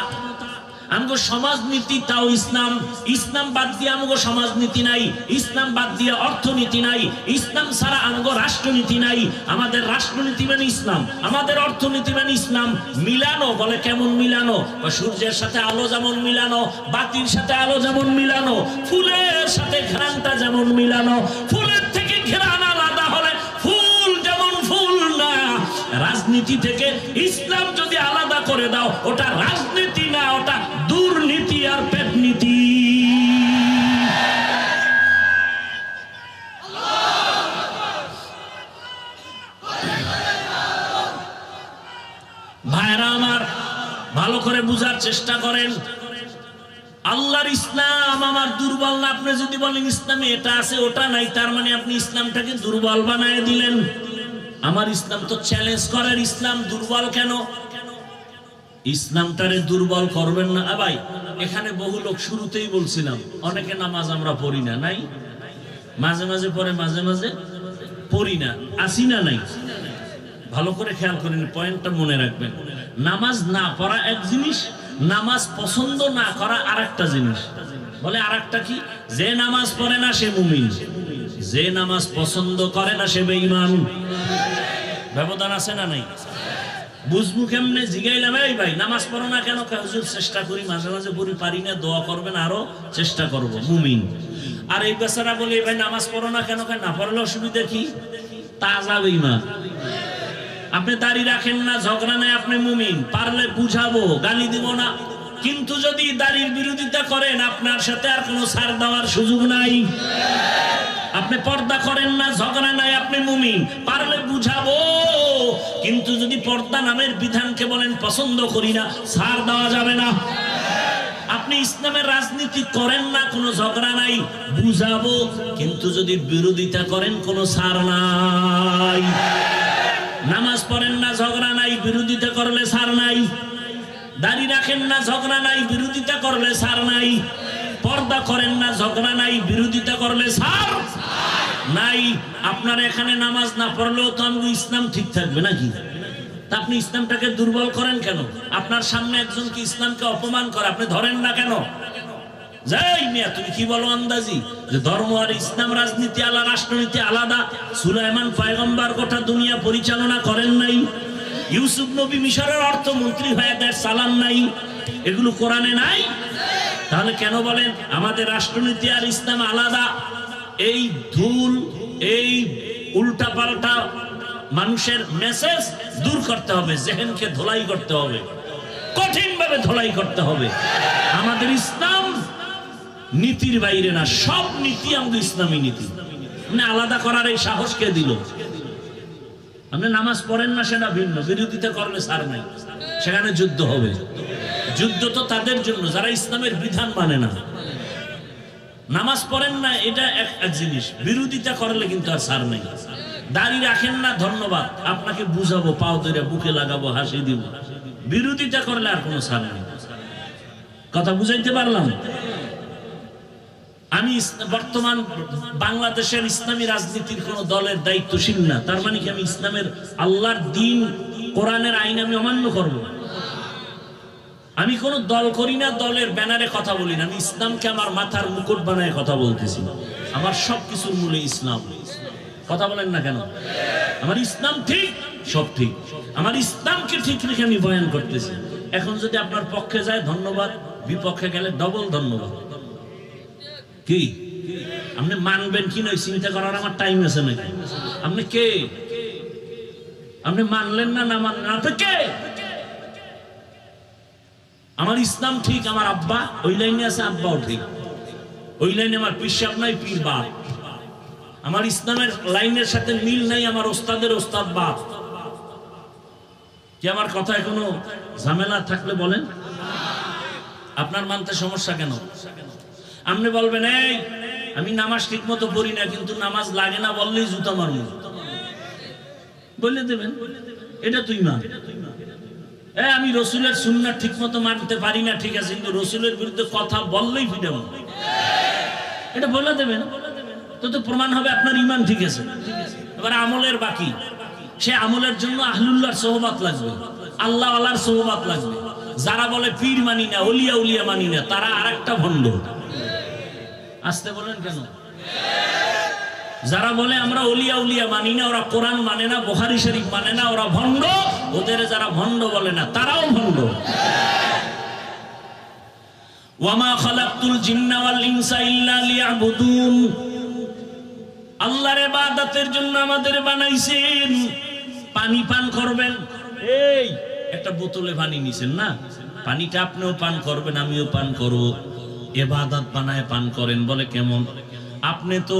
আমগো সমাজনীতি তাও ইসলাম। ইসলাম বাদ দিয়ে আমগো সমাজনীতি নাই, ইসলাম বাদ দিয়ে অর্থনীতি নাই, ইসলাম ছাড়া আমগো রাষ্ট্রনীতি নাই। আমাদের রাষ্ট্রনীতি মানে ইসলাম, আমাদের অর্থনীতি মানে ইসলাম। মিলানো, বলে কেমন মিলানো? সূর্যের সাথে আলো যেমন মিলানো, বাতির সাথে আলো যেমন মিলানো, ফুলের সাথে ঘ্রাণটা যেমন মিলানো। ফুলের থেকে ঘ্রাণ আলাদা হলে ফুল যেমন ফুল না। রাজনীতি থেকে ইসলাম যদি আলাদা করে দাও, ওটা রাজনীতি না, ওটা দুর্নীতি আর পেটনীতি। ভাইরা আমার, ভালো করে বুঝার চেষ্টা করেন। আল্লাহর ইসলাম আমার দুর্বল না। আপনি যদি বলেন ইসলামে এটা আছে ওটা নাই, তার মানে আপনি ইসলামটাকে দুর্বল বানায় দিলেন। আমার ইসলাম তো চ্যালেঞ্জ করার ইসলাম, দুর্বল কেন? ইসলামটারে দুর্বল করবেন না। ভাই এখানে বহু লোক, শুরুতেই বলছিলাম, অনেকে নামাজ আমরা পড়ি না, নাই মাঝে মাঝে পড়ে, মাঝে মাঝে পড়ি না, আসি না নাই। ভালো করে খেয়াল করেন, পয়েন্টটা মনে রাখবেন। নামাজ না পড়া এক জিনিস, নামাজ পছন্দ না করা আরেকটা জিনিস। বলে আরেকটা কি? যে নামাজ পড়ে না সে মুমিন, যে নামাজ পছন্দ করে না সে বেঈমান। ব্যবধান আছে না নাই? বুঝবো কেমনে? জিগাইলাম, এই ভাই নামাজ পড়ো না কেন? হুজুর চেষ্টা করি, মাঝে মাঝে পড়ি, পারি না, দোয়া করবেন, আরো চেষ্টা করব, মুমিন। আর এই বেচারা বলে, ভাই নামাজ পড়ো না কেন? না পড়লে অসুবিধা কি? তাজা বেঈমান। আপনি দাড়ি রাখেন না, ঝগড়া নাই, আপনি মুমিন, পারলে বুঝাবো, গালি দিব না। কিন্তু যদি দাড়ির বিরোধিতা করেন, আপনার সাথে আর কোনো ছাড় দেওয়ার সুযোগ নাই। আপনি পর্দা করেন না, ঝগড়া নাই, আপনি মুমিন, পারলে বুঝাবো। কিন্তু যদি পর্দা নামের বিধানকে বলেন পছন্দ করি না, ছাড় দেওয়া যাবে না। আপনি ইসলামের রাজনীতি করেন না, কোনো ঝগড়া নাই, বুঝাবো। কিন্তু যদি বিরোধিতা করেন, কোনো ছাড় নাই। নামাজ পড়েন না, ঝগড়া নাই, বিরোধিতা করলে ছাড় নাই। দাড়ি রাখেন না, ঝগড়া নাই, বিরোধিতা করলে ছাড় নাই। পর্দা করেন না, ঝগড়া নাই, বিরোধিতা করলে ছাড় নাই। আপনার এখানে নামাজ না পড়লেও তো আমি ইসলাম ঠিক থাকবে নাকি? তা আপনি ইসলামটাকে দুর্বল করেন কেন? আপনার সামনে একজন কি ইসলামকে অপমান করে, আপনি ধরেন না কেন? যাই মিয়া, তুমি কি বলো আন্দাজি যে ধর্ম আর ইসলাম, রাজনীতি আলাদা, রাষ্ট্রনীতি আলাদা? সুলাইমান পয়গম্বর গোটা দুনিয়া পরিচালনা করেন নাই? ইউসুফ নবী মিশরের অর্থমন্ত্রী হয়ে দেশ চালান নাই? এগুলো কোরআনে নাই? তাহলে কেন বলেন আমাদের রাষ্ট্রনীতি আর ইসলাম আলাদা? এই ধুল, এই উল্টা পাল্টা মানুষের মেসেজ দূর করতে হবে, জেহেনকে ধোলাই করতে হবে, কঠিন ভাবে ধোলাই করতে হবে। আমাদের ইসলাম নীতির বাইরে না, সব নীতি আমাদের ইসলামী নীতি। আলাদা করার এই সাহস কে দিল? আপনি নামাজ পড়েন না সেটা ভিন্ন, বিরোধিতা করলে ছাড় নাই, সেখানে যুদ্ধ হবে। যুদ্ধ তো তাদের জন্য যারা ইসলামের বিধান মানে না। নামাজ পড়েন না এটা এক জিনিস, বিরোধিতা করলে কিন্তু আর ছাড় নেই। দাড়ি রাখেন না, ধন্যবাদ, আপনাকে বুঝাবো, পাও ধরে বুকে লাগাবো, হাসি দিব। বিরোধিতা করলে আর কোনো ছাড় নেই। কথা বুঝাইতে পারলাম? আমি বর্তমান বাংলাদেশের ইসলামী রাজনীতির কোন দলের দায়িত্বশীল না। তার মানে কি আমি ইসলামের, আল্লাহর দ্বীন, কোরআনের আইন আমি অমান্য করব? আমি কোন দল করি না, দলের ব্যানারে কথা বলি না। আমি ইসলামকে আমার মাথার মুকুট বানায় কথা বলতেছি। আমার সবকিছুর মূলে ইসলাম। কথা বলেন না কেন? আমার ইসলাম ঠিক, সব ঠিক। আমার ইসলামকে ঠিক রেখে আমি বয়ান করতেছি। এখন যদি আপনার পক্ষে যায় ধন্যবাদ, বিপক্ষে গেলে ডবল ধন্যবাদ। কি আপনি মানবেন কি নয় চিন্তা করার আমার টাইম আছে নাকি? আপনি কে? আপনি মানলেন না, না মানলেন, আপনি কে? আমার ইসলাম ঠিক, আমার আব্বা ওই লাইনে আছে, আব্বাও ঠিক ওই লাইনে। আমার পিসাব নাই, পীর বাপ। আমার ইসলামের লাইনের সাথে মিল নাই আমার ওস্তাদের ওস্তাদ বাপ। কি আমার কথা কোনো ঝামেলা থাকলে বলেন? আপনার মানতে সমস্যা কেন? আপনি বলবেন এই আমি নামাজ ঠিক মতো পড়ি না, কিন্তু নামাজ লাগে না বললেই জুতা মারবো, বলে দেবেন এটা তুই মান। আমি রসুলের সুন্নাত ঠিক মতো মানতে পারি না, ঠিক আছে, কিন্তু রসুলের বিরুদ্ধে কথা বললেই ফিটাবো, এটা বলে দেবেন। তো প্রমাণ হবে আপনার ইমান ঠিক আছে। এবার আমলের বাকি, সে আমলের জন্য আহলুল্লাহর সোহবত লাগবে, আল্লাহ আল্লাহর সোহবত লাগবে। যারা বলে পীর মানি না, ওলিয়া উলিয়া মানি না, তারা আরেকটা ভণ্ড। আসতে বলেন কেন? যারা বলে আমরা ওলিয়া উলিয়া মানি না, ওরা কোরআন মানে না, বুখারী শরীফ মানে না, ওরা ভণ্ড। ওদের যারা ভণ্ড বলে না, তারাও ভণ্ড। ওয়ামা খালাকতুল জিন্না ওয়াল ইনসা ইল্লা লিয়াবুদুন। আল্লাহর ইবাদতের জন্য আমাদের বানাইছেন। পানি পান করবেন, এই একটা বোতলে পানি নিছেন না, পানিটা আপনিও পান করবেন, আমিও পান করব। ইবাদত বানায় পান করেন, বলে কেমন? আপনি তো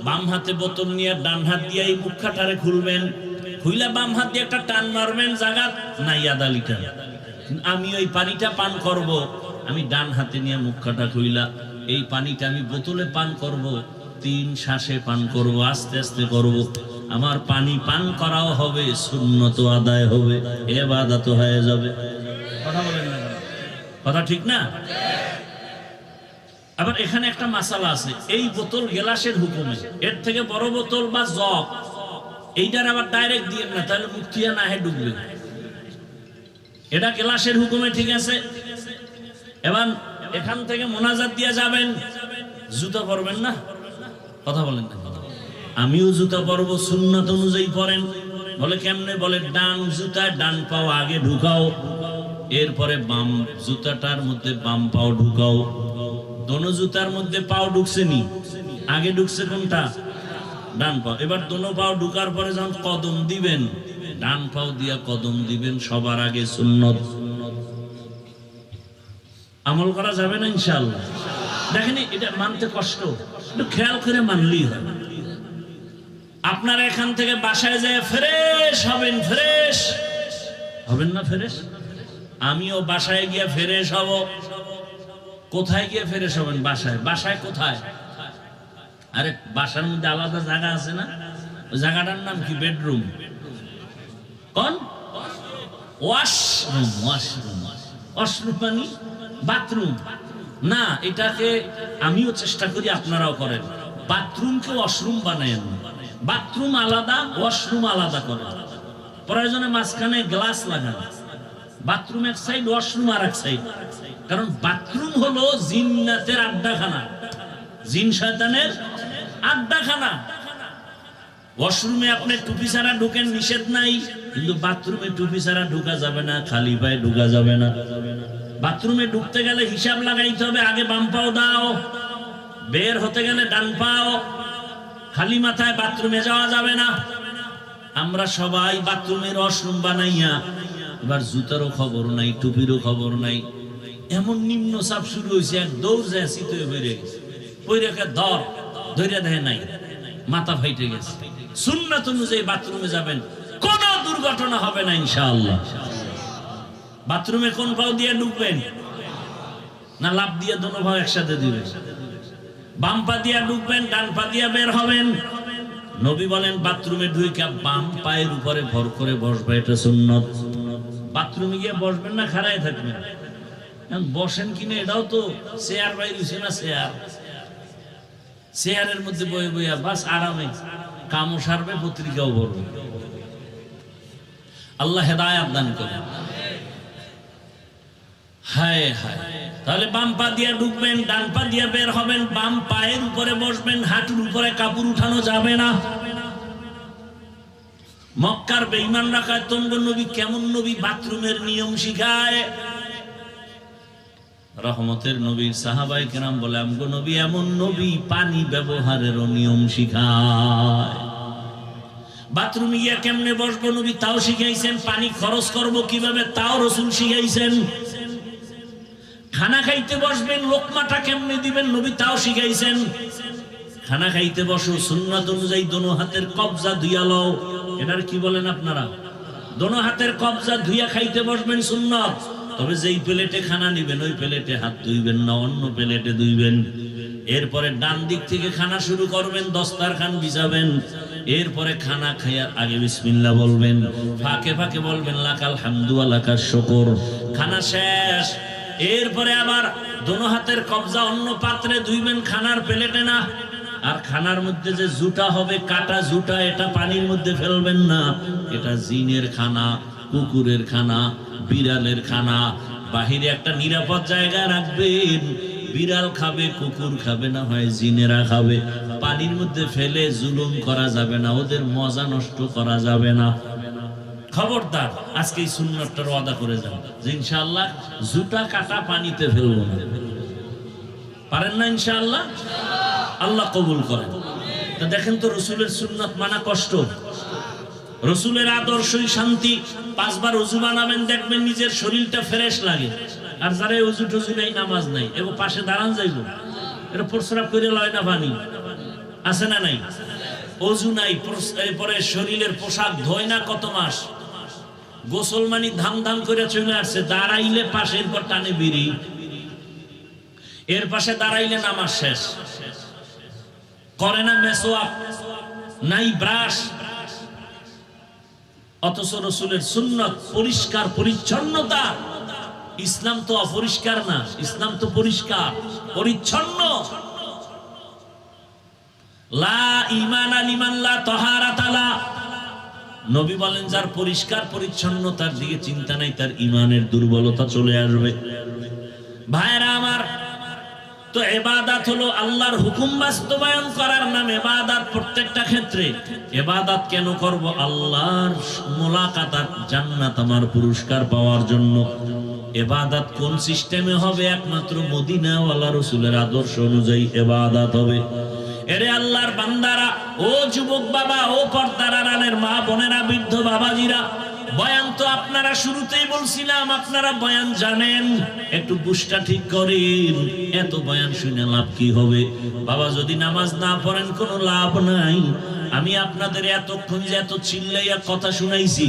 বাম হাতে বোতল নিয়ে ডান হাত দিয়ে এই মুখটারে খুলবেন, খুইলা বাম হাত দিয়ে একটা টান মারবেন, জায়গা নাই আধা লিটার। আমি ওই পানিটা পান করব, আমি ডান হাতে নিয়ে মুখটা খুইলা এই পানিটা আমি বোতলে পান করব, 3 শ্বাসে পান করব, আস্তে আস্তে করব। আমার পানি পান করাও হবে, সুন্নত আদায় হবে, ইবাদত হয়ে যাবে। কথা কথা ঠিক না? আবার এখানে একটা মাসালা আছে, এই বোতল গ্লাসের হুকুমে, এর থেকে বড় বোতল বা জগ এইটার আবার ডাইরেক্ট দিয়ে না, তাহলে মুক্তিয়া না হে ডুববে। এটা গ্লাসের হুকুমে, ঠিক আছে। এবার এখান থেকে মোনাজাত দিয়ে যাবেন, জুতা পরবেন না, কথা বলেন না। আমিও জুতা পরবো, সুন্নাত অনুযায়ী পরেন। বলে কেমনে? বলে ডান জুতা ডান পাও আগে ঢুকাও, এরপরে বাম জুতাটার মধ্যে বাম পাও ঢুকাও। দোনো জুতার মধ্যে পাও ঢুকছে নি, আগে ঢুকছে কোনটা? ডান পাও। এবার দোনো পাও ঢুকার পরে যখন কদম দিবেন, ডান পাও দিয়া কদম দিবেন সবার আগে, সুন্নত। আমল করা যাবে না ইনশাআল্লাহ? দেখেন এটা মানতে কষ্ট, একটু খেয়াল করে মানলেই হয়। আপনারা এখান থেকে বাসায় যায় ফ্রেশ হবেন, ফ্রেশ হবেন না? ফ্রেশ আমিও বাসায় গিয়ে ফ্রেশ হব। কোথায় গিয়ে ফ্রেশ হবেন? বাসায়। বাসায় কোথায়? আরে বাসার মধ্যে আলাদা জায়গা আছে না? ওই জায়গাটার নাম কি? বেডরুম। কোন? ওয়াশরুম। ওয়াশরুম, ওয়াশরুম মানে বাথরুম না। এটাকে আমিও চেষ্টা করি, আপনারাও করেন। বাথরুমকে ওয়াশরুম বানায়। বাথরুম আলাদা, ওয়াশরুম আলাদা করেন। প্রয়োজনে মাঝখানে গ্লাস লাগান। বাথরুম এক সাইড, ওয়াশরুম আর এক সাইড। কারণ বাথরুম হলো জিন্নাতের আড্ডাখানা, জিন শয়তানের আড্ডাখানা। ওয়াশরুমে আপনি টুপি ছাড়া ঢুকেন, নিষেধ নাই, কিন্তু বাথরুমে টুপি ছাড়া ঢুকা যাবে না, খালি পায়ে ঢুকা যাবে না। বাথরুমে ঢুকতে গেলে হিসাব লাগাইতে হবে, আগে বাম পাও দাও, বের হতে গেলে ডান পাও। খালি মাথায় বাথরুমে যাওয়া যাবে না। আমরা সবাই বাথরুমের ওয়াশরুম বানাইয়া, এবার জুতারও খবর নাই, টুপিরও খবর নাই, এমন নিম্ন চাপ শুরু হয়েছে, এক দৌড় যায় শীতে বেড়ে গেছে, ওই রেখে ধৈর্য দেয় নাই, মাথা ফাইটে গেছে। সুন্নাত অনুযায়ী বাথরুমে যাবেন, কোন দুর্ঘটনা হবে না ইনশাআল্লাহ। বাথরুমে কোন পাও দিয়ে ঢুকবেন? না লাফ দিয়ে দোনো পাও একসাথে দিবেন? বাম পা দিয়া ঢুকবেন, ডান পা দিয়া বের হবেন। নবী বলেন বাথরুমে ঢুকে বাম পায়ের উপরে ভর করে বসবে, এটা সুন্নত। বাথরুমে গিয়ে বসবেন না, খাড়ায় থাকবেন। বসেন কিনা এটাও তো চেয়ার বাইরে না, চেয়ার, চেয়ারের মধ্যে বয়ে বইয়া বাস আরামে কামও সারবে, পত্রিকাও পড়বে। আল্লাহ হেদায়েত দান করেন। হায় হায়। তাহলে বাম পা দিয়ে ঢুকবেন, ডান পা দিয়ে বের হবেন, বাম পায়ের উপরে বসবেন, হাঁটুর উপরে কাপড় উঠানো যাবে না। মক্কার বেঈমান রাখায় তঙ্গ নবী কেমন নবী? বাথরুমের নিয়ম শিখায়। রহমতের নবীর সাহাবায়ে কেরাম বলে আমগো নবী এমন নবী, পানি ব্যবহারের নিয়ম শিখায়। বাথরুমে গিয়া কেমনে বসবো নবী তাও শিখাইছেন। পানি খরচ করবো কিভাবে তাও রাসূল শিখাইছেন। খানা খাইতে বসবেন, লোকমাটা কেমনে দিবেন নবী তাও শিখাইছেন। খানা খাইতে বসো, সুন্নাত অনুযায়ী দোনো হাতের কবজা ধুইয়া লও। এটার কি বলেন আপনারা? দোনো হাতের কবজা ধুইয়া খাইতে বসবেন, সুন্নাত। তবে যেই প্লেটে খানা নিবেন ওই প্লেটে হাত ধুইবেন না, অন্য প্লেটে ধুইবেন। এরপরে ডান দিক থেকে খানা শুরু করবেন, দস্তারখান বিছাবেন। এরপরে খানা খাইয়ার আগে বিসমিল্লাহ বলবেন, ফাঁকে ফাঁকে বলবেন লাকাল হামদু ওয়া লাকাশ শুকর। খানা শেষ, এরপরে আবার দোনো হাতের কবজা অন্য পাত্রে ধুইবেন, খানার প্লেটে না। আর খানার মধ্যে যে জুটা হবে, কাটা জুটা, এটা পানির মধ্যে ফেলবেন না। এটা জিনের খানা, কুকুরের খানা, বিড়ালের খানা। বাহিরে একটা নিরাপদ জায়গায় রাখবেন। বিড়াল খাবে, কুকুর খাবে, না হয় জিনেরা খাবে। পানির মধ্যে ফেলে জুলুম করা যাবে না, ওদের মজা নষ্ট করা যাবে না। খবরদার, আজকে এই সুন্নাতটার ওয়াদা করে যান যে ইনশাআল্লাহ জুতা কাটা পানিতে ফেলবো না। পারেন না ইনশাআল্লাহ? আল্লাহ কবুল করেন। তা দেখেন তো, রসুলের সুন্নাত মানা কষ্ট, রসুলের আদর্শই শান্তি। 5 বার ওযু বানাবেন, দেখবেন নিজের শরীরটা ফ্রেশ লাগে। আর যারা ওযু টযু নাই, নামাজ নাই, এগো পাশে দাঁড়ান যাইব, এটা প্রস্রাব করে লয় না পানি, আছে না নাই? ওযু নাই, এরপরে শরীরের পোশাক ধোয় না কত মাস। গোসল মানি ধাম ধাম করে চলে আসছে, দাঁড়াইলে পাশের পর টানে বিড়ি, এর পাশে দাঁড়াইলে নামাজ শেষ। করে না মেসওয়াক, নাই ব্রাশ। অথচ রসুলের সুন্নাত পরিষ্কার পরিচ্ছন্নতা, ইসলাম তো অপরিষ্কার না, ইসলাম তো পরিষ্কার পরিচ্ছন্ন। লা ঈমানা লিমান লা তাহারাতা লা, নবী বলেন যার পরিষ্কার পরিচ্ছন্নতার দিকে চিন্তা নাই তার ঈমানের দুর্বলতা চলে আসবে। ভাইরা আমার, তো ইবাদত হলো আল্লাহর হুকুম বাস্তবায়ন করার নাম ইবাদত। প্রত্যেকটা ক্ষেত্রে ইবাদত কেন করব? আল্লাহর মুলাকাত, জান্নাত, আমার পুরস্কার পাওয়ার জন্য। ইবাদত কোন সিস্টেমে হবে? একমাত্র মদিনাওয়ালা রাসূলের আদর্শ অনুযায়ী ইবাদত হবে। এরে আল্লাহর বান্দারা, ও যুবক বাবা, ও পর্দার আড়ালের মা বোনেরা, বৃদ্ধ বাবাজিরা, বয়ান তো আপনারা শুরুতেই বলছিলাম আপনারা বয়ান জানেন, একটু বুঝটা ঠিক করেন। এত বয়ান শুনে লাভ কি হবে? বাবা যদি নামাজ না পড়েন কোনো লাভ নাই। আমি আপনাদের এতক্ষণ যে এত চিল্লাইয়া কথা শুনাইছি,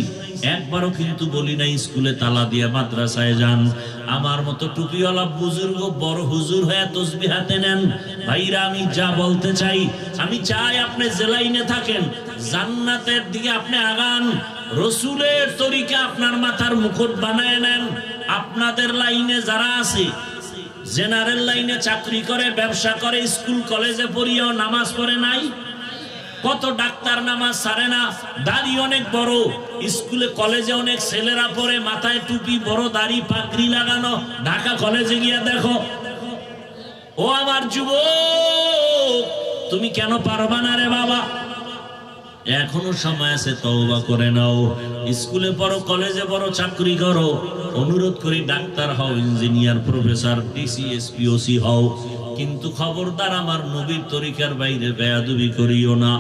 একবারও কিন্তু বলি নাই স্কুলে তালা দিয়া মাদ্রাসায় যান। আমার মতো টুপিওয়ালা বুজুর্গ বড় হুজুর হয়ে তসবিহ হাতে নেন। ভাইরা, আমি যা বলতে চাই, আমি চাই আপনি জেলাইনে থাকেন, জান্নাতের দিকে আপনি আগান, রসুলের তরিকা আপনার মাথার মুকুট বানায় নেন। আপনাদের লাইনে যারা আছে, জেনারেল লাইনে চাকরি করে, ব্যবসা করে, স্কুল কলেজে পড়িয়েও নামাজ পড়ে নাই। কত ডাক্তার নামাজ ছাড়ে না, দাড়ি অনেক বড়, স্কুলে কলেজে অনেক ছেলেরা পড়ে, মাথায় টুপি, বড় দাড়ি, পাগড়ি লাগানো। ঢাকা কলেজে গিয়া দেখো। ও আমার যুবক, তুমি কেন পারবা না রে বাবা? এখনো সময় আছে, তওবা করে নাও। স্কুলে পড়ো, কলেজে পড়ো, চাকরি করো, অনুরোধ করি ডাক্তার হও, engineer, professor, DC, SP, OC হও, কিন্তু খবরদার আমার নবীর তরিকার বাইরে বেয়াদবি করিও না।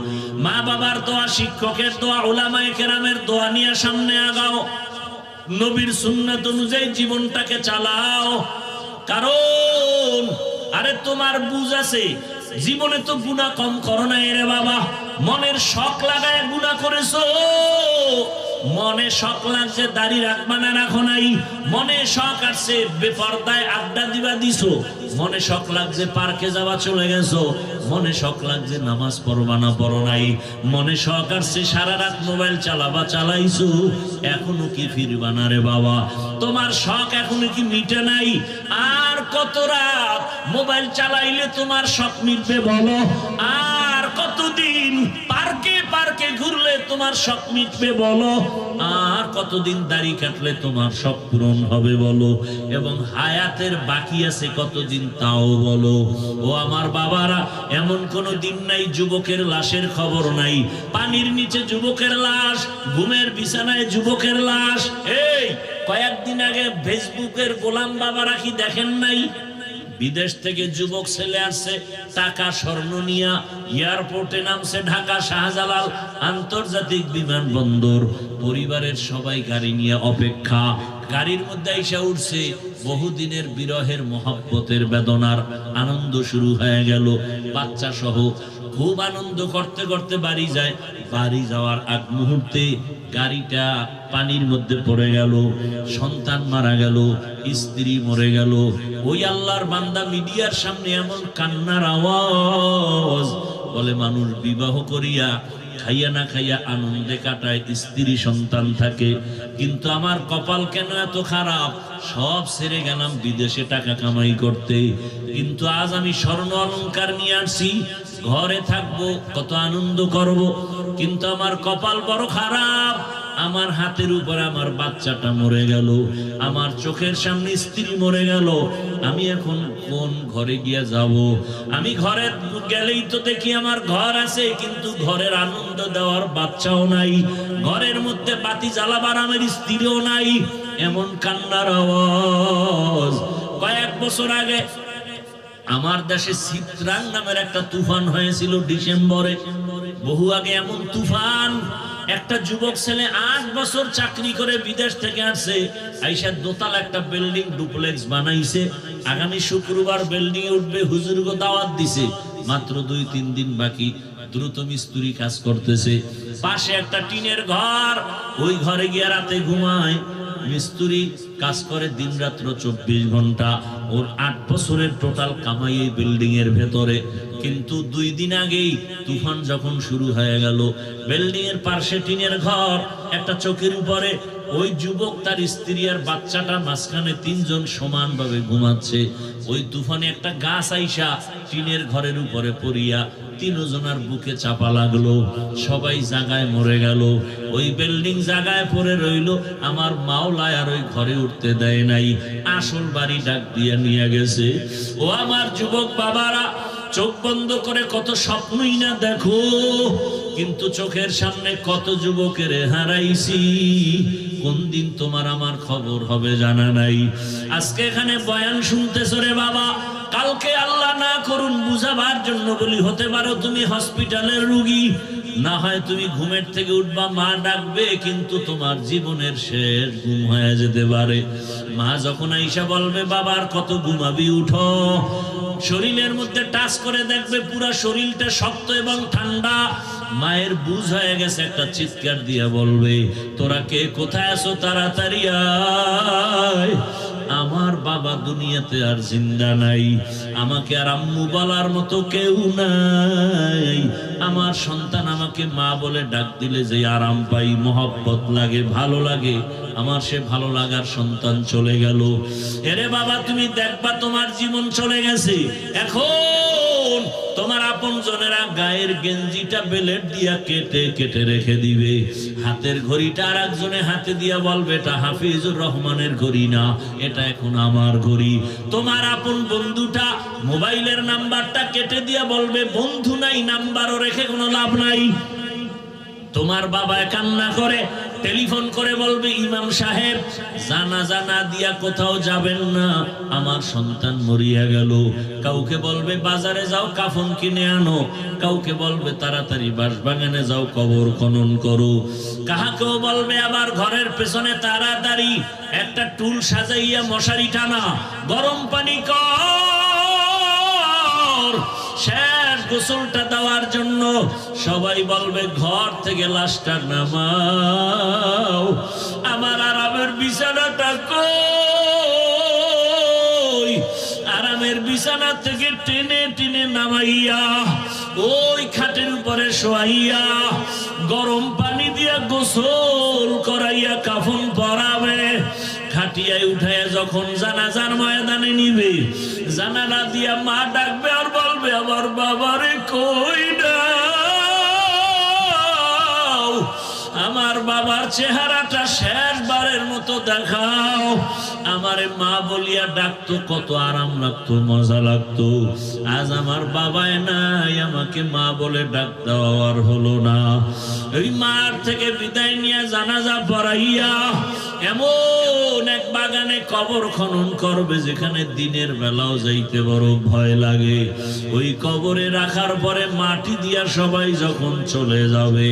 মা বাবার দোয়া, শিক্ষকের দোয়া, উলামায়ে কেরামের দোয়া নিয়ে সামনে আগাও, নবীর সুন্নাত অনুযায়ী জীবনটাকে চালাও। কারণ আরে তোমার বুঝ আছে, জীবনে তো গুনাহ কম করো না রে বাবা। মনের শখ লাগায় গুনাহ করেছো, মনে শখ লাগছে দাড়ি রাখবা না রাখো নাই, মনে শখ আসছে বেপরদায় আড্ডা দিবা দিছো, মনে শখ লাগছে পার্কে যাওয়া চলে গেছো, মনে শখ লাগছে নামাজ পড়বা না পড়ো নাই, মনে শখ আসছে সারা রাত মোবাইল চালাবা চালাইছো, এখনো কি ফিরবা না রে বাবা? তোমার শখ এখনো কি মিটে নাই? আর কত রাত মোবাইল চালাইলে তোমার শখ মিটবে বলো? আর কতদিন পার্কে পার্কে ঘুরলে তোমার শখ মিটবে বলো? আর কতদিন দাড়ি কাটলে তোমার শখ পূরণ হবে বলো? এবং হায়াতের বাকি আছে কতদিন তাও বলো? ও আমার বাবারা, এমন কোন দিন নাই যুবকের লাশের খবর নাই। পানির নিচে যুবকের লাশ, ঘুমের বিছানায় যুবকের লাশ। এই কয়েকদিন আগে ফেসবুকের গোলাম বাবারা কি দেখেন নাই? বিদেশ থেকে যুবক ছেলে আসছে, টাকা স্বর্ণ নিয়া এয়ারপোর্টে নামছে, ঢাকা শাহজালাল আন্তর্জাতিক বিমানবন্দর। পরিবারের সবাই গাড়ি নিয়ে অপেক্ষা, গাড়ির মধ্যে আইসা উঠছে। বহুদিনের বিরহের মহব্বতের বেদনার আনন্দ শুরু হয়ে গেল, বাচ্চা সহ খুব আনন্দ করতে করতে বাড়ি যায়। বাড়ি যাওয়ার আগ মুহূর্তে গাড়িটা পানির মধ্যে পড়ে গেল, সন্তান মারা গেল, স্ত্রী মরে গেল। ওই আল্লাহর বান্দা মিডিয়ার সামনে এমন কান্নার আওয়াজ, বলে মানুষ বিবাহ করিয়া খাইয়া না খাইয়া আনন্দে কাটায়, স্ত্রী সন্তান থাকে, কিন্তু আমার কপাল কেন এত খারাপ? সব ছেড়ে গেলাম বিদেশে টাকা কামাই করতে, কিন্তু আজ আমি স্বর্ণ অলংকার নিয়ে আসছি, ঘরে থাকবো, কত আনন্দ করব, কিন্তু আমার কপাল বড় খারাপ। আমার হাতের উপর আমার বাচ্চাটা মরে গেল, আমার চোখের সামনে স্ত্রী মরে গেল। আমি এখন কোন ঘরে গিয়া যাব? আমি ঘরে গেলেই তো দেখি আমার ঘর আছে, কিন্তু ঘরের আনন্দ দেওয়ার বাচ্চাও নাই, ঘরের মধ্যে বাতি জ্বালাবার আমার স্ত্রীও নাই। এমন কান্নার আওয়াজ। কয়েক বছর আগে আমার দেশে চিত্রাং নামের একটা তুফান হয়েছিল ডিসেম্বরে, বহু আগে। এমন তুফান, একটা যুবক ছেলে 8 বছর চাকরি করে বিদেশ থেকে আসছে, আইসা দোতলা একটা বিল্ডিং ডুপ্লেক্স বানাইছে। আগামী শুক্রবার বিল্ডিং এ উঠবে, হুজুরকে দাওয়াত দিছে, মাত্র 2-3 দিন বাকি। দ্রুত মিস্ত্রি কাজ করতেছে, পাশে একটা টিনের ঘর, ওই ঘরে গিয়ে রাতে ঘুমায়। মিস্ত্রি কাজ করে দিন রাত্র 24 ঘন্টা। ওর 8 বছরের টোটাল কামাই এই বিল্ডিং এর ভেতরে। কিন্তু 2 দিন আগেই তুফান যখন শুরু হয়ে গেল, বিল্ডিং এর পাশে টিনের ঘর, একটা চোখের উপরে ওই যুবক তার স্ত্রী আর বাচ্চাটা মাঝখানে তিনজন সমানভাবে ঘুমাচ্ছে। ওই তুফানে একটা গাছ আইসা টিনের ঘরের উপরে পড়িয়া তিনজনের বুকে চাপা লাগলো, সবাই জায়গায় মরে গেল। ওই বিল্ডিং জায়গায় পড়ে রইল। আমার মাওলা আর ওই ঘরে উঠতে দেয় নাই, আসল বাড়ি ডাক দিয়া নিয়ে গেছে। ও আমার যুবক বাবারা, চোখ বন্ধ করে কত স্বপ্নই না দেখো, কিন্তু চোখের সামনে কত যুবকের হারাইছি। কোন দিন তোমার আমার খবর হবে জানা নাই। আজকে এখানে বয়ান শুনতেছো রে বাবা, কালকে আল্লাহ না করুন বুঝাবার জন্য বলি, হতে পারো তুমি হসপিটালের রোগী, না হয় তুমি ঘুমের থেকে উঠবা, মা ডাকবে, কিন্তু তোমার জীবনের শেষ ঘুম হয়ে যেতে পারে। মা যখন আইসা বলবে বাবার কত ঘুমাবি, উঠো, শরীরের মধ্যে টাচ করে দেখবে পুরা শরীরটা শক্ত এবং ঠান্ডা। মায়ের বুঝ হয়ে গেছে, একটা চিৎকার দিয়া বলবে, তোরা কে কোথায় আছো, তাড়াতাড়ি আয়। আমার বাবা দুনিয়াতে আর জিন্দা নাই, আমাকে আর আম্মু বলার মতো কেউ নাই। আমার সন্তান আমাকে মা বলে ডাক দিলে যে আরাম পাই, মহব্বত লাগে, ভালো লাগে, আমার সে ভালো লাগার সন্তান চলে গেল। এরে বাবা, তুমি দেখবা তোমার জীবন চলে গেছে। এখন তোমার আপন জনেরা গায়ের গেঞ্জিটা বেলেট দিয়া কেটে কেটে রেখে দিবে, হাতের ঘড়িটা আর একজনে হাতে দিয়া বলবে এটা হাফিজুর রহমানের ঘড়ি না, এটা এখন আমার ঘড়ি। তোমার আপন বন্ধুটা মোবাইলের নাম্বারটা কেটে দিয়া বলবে বন্ধু নাই, নাম্বারও রেখে কোনো লাভ নাই। তোমার বাবা কান্না করে টেলিফোন করে বলবে ইমাম সাহেব জানাজা না দিয়া কোথাও যাবেন না, আমার সন্তান মরিয়া গেল। কাউকে বলবে বাজারে যাও কাফন কিনে আনো, কাউকে বলবে তাড়াতাড়ি বাঁশবাগানে যাও কবর খনন করো, কাহাকেও বলবে আবার ঘরের পেছনে তাড়াতাড়ি একটা টুল সাজাইয়া মশারি টানা, গরম পানি কর, শেষ গোসলটা দেওয়ার জন্য। সবাই বলবে ঘর থেকে লাশটা নামাও, আমার আরামের বিছানাটা কই, আরামের বিছানা থেকে টেনে টেনে নামাইয়া ওই খাটের উপরে শোয়াইয়া গরম পানি দিয়া গোসল করাইয়া কাফন পরাবে। খাটিয়ায় উঠাইয়া যখন জানাজার ময়দানে নিবে, জানালা দিয়া মা ডাকবে আর বলবে আমার বাবারে কই দাও, আমার বাবার চেহারাটা শেষবারের মতো দেখাও। আমারে মা বলিয়া ডাকতো, কত আরাম লাগতো, মজা লাগতো। আজ আমার বাবায় নাই, আমাকে মা বলে ডাক দেওয়ার হলো না। ওই মার থেকে বিদায় নিয়ে জানাজা পড়াইয়া এমন এক বাগানে কবর খনন করবে যেখানে দিনের বেলাও যাইতে বড় ভয় লাগে। ওই কবরে রাখার পরে মাটি দিয়া সবাই যখন চলে যাবে,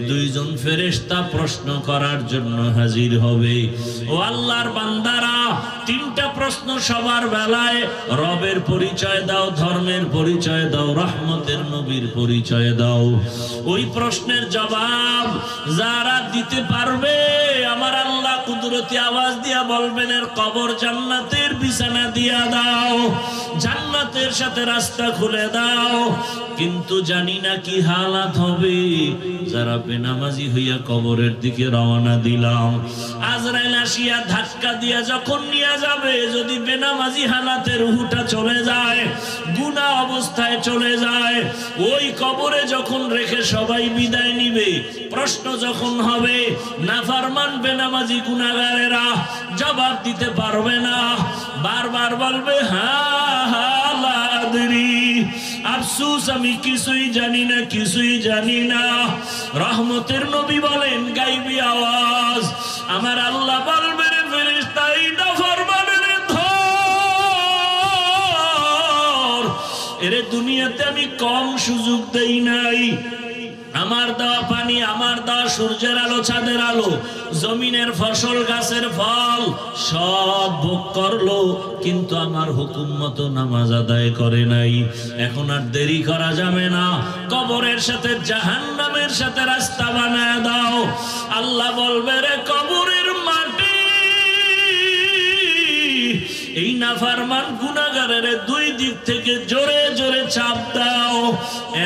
দুইজন ফেরেশতা প্রশ্ন করার জন্য হাজির হবে। ও আল্লাহর বান্দারা, তিনটা প্রশ্ন সবার বেলায়, রবের পরিচয় দাও, ধর্মের পরিচয় দাও, রহমতের নবীর পরিচয় দাও। ওই প্রশ্নের জবাব যারা দিতে পারবে, আমার আল্লাহ কুদরতি আওয়াজ দিয়া বলবেন এর কবর জান্নাতের বিছানা দিয়া দাও, জান্নাতের সাথে রাস্তা খুলে দাও। কিন্তু জানি না কি হালাত হবে যারা বেনামাজি হইয়া কবরের দিকে রওনা দিলাম। আজরাইল আসিয়া ধাক্কা দিয়া যখন নিয়ে যাবে, যদি বেনামাজি হালাতে রুহুটা চলে যায়, গুনাহ অবস্থায় চলে যায়, ওই কবরে যখন রেখে সবাই বিদায় নিবে, প্রশ্ন যখন হবে, নাফরমান বেনামাজি গুনাহগারেরা জবাব দিতে পারবে না, বারবার বলবে হা হা লা আদরি, আফসোস আমি কিছুই জানি না, কিছুই জানি না। রহমতের নবী বলেন গাইবি আওয়াজ, আমার আল্লাহ বলবে রে ফেরেশতা এই নাফরমানের ধর, এরে দুনিয়াতে আমি কম সুযোগ দেই নাই। আমার দেওয়া পানি, আমার দেওয়া সূর্যের আলো, চাঁদের আলো, জমিনের ফসল, গাছের ফল সব ভোগ করলো, কিন্তু আমার হুকুম মতো নামাজ আদায় করে নাই। এখন আর দেরি করা যাবে না, কবরের সাথে জাহান্নামের সাথে রাস্তা বানায় দাও। আল্লাহ বলবে রে কবরের মাটি, এই নাফরমান গুনাহগারের দুই দিক থেকে জোরে জোরে চাপ দাও,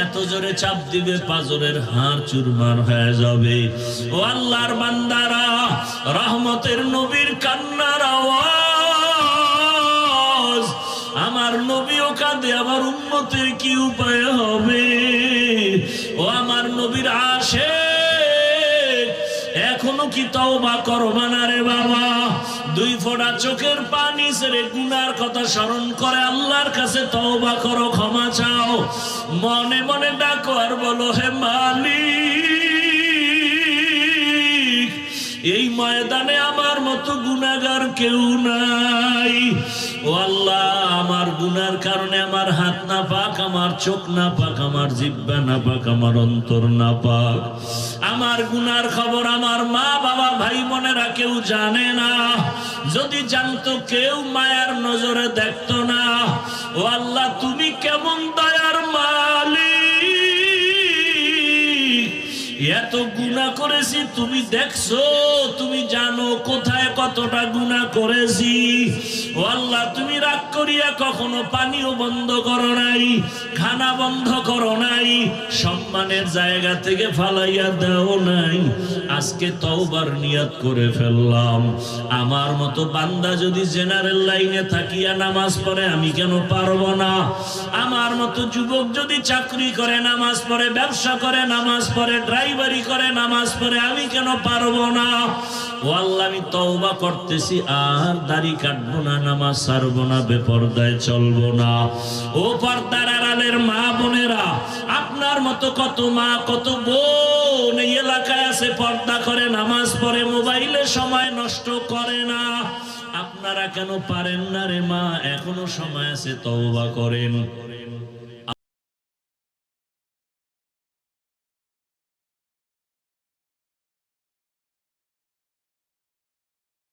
এত জোরে চাপ দিবে পাজরের হাড় চুরমার হয়ে যাবে। ও আল্লাহর বান্দারা, রহমতের নবীর কান্নার আওয়াজ, আমার নবীও কাঁদে, আমার উম্মতের কি উপায় হবে? ও আমার নবীর আশিক, এখনো কি তওবা করবা না রে বাবা? দুই ফোঁটা চোখের পানি ছেড়ে গুনার কথা স্মরণ করে আল্লাহর কাছে তওবা করো, ক্ষমা চাও, মনে মনে ডাকো আর বলো, হে মালিক, এই ময়দানে আমার মতো গুনাহগার কেউ নাই। ও আল্লাহ, আমার গুনার কারণে আমার হাত না পাক, আমার চোখ না পাক, আমার জিহ্বা না পাক, আমার অন্তর না পাক। আমার গুনার খবর আমার মা বাবা ভাই বোনেরা কেউ জানে না, যদি জানতো কেউ মায়ার নজরে দেখতো না। ও আল্লাহ, তুমি কেমন দয়ার মালিক, এত গুনাহ করেছি, তুমি দেখছো, তুমি জানো কোথায় কতটা গুনাহ করেছি। ও আল্লাহ, তুমি রাগ করিয়া কখনো পানিও বন্ধ করো নাই, খানা বন্ধ করো নাই, সম্মানের জায়গা থেকে ফালাইয়া দাও নাই। আজকে তওবার নিয়ত করে ফেললাম, আমার মতো বান্দা যদি জেনারেল লাইনে থাকিয়া নামাজ পড়ে আমি কেন পারবো না? আমার মতো যুবক যদি চাকরি করে নামাজ পড়ে, ব্যবসা করে নামাজ পড়ে, ড্রাইভারি করে নামাজ পড়ে, আমি কেন পারবো না? ও আল্লাহ, আমি তওবা করতেছি, আর দাড়ি কাটবো না, নামাজ ছাড়বো না, বেপরদায় চলবো না। ও পর্দার আড়ালের মা বোনেরা, আপনার মতো কত মা কত বোন এই এলাকায় আছে, পর্দা করে নামাজ পড়ে, মোবাইলে সময় নষ্ট করে না। আপনারা কেন পারেন না রে মা? এখনো সময় আছে, তওবা করেন।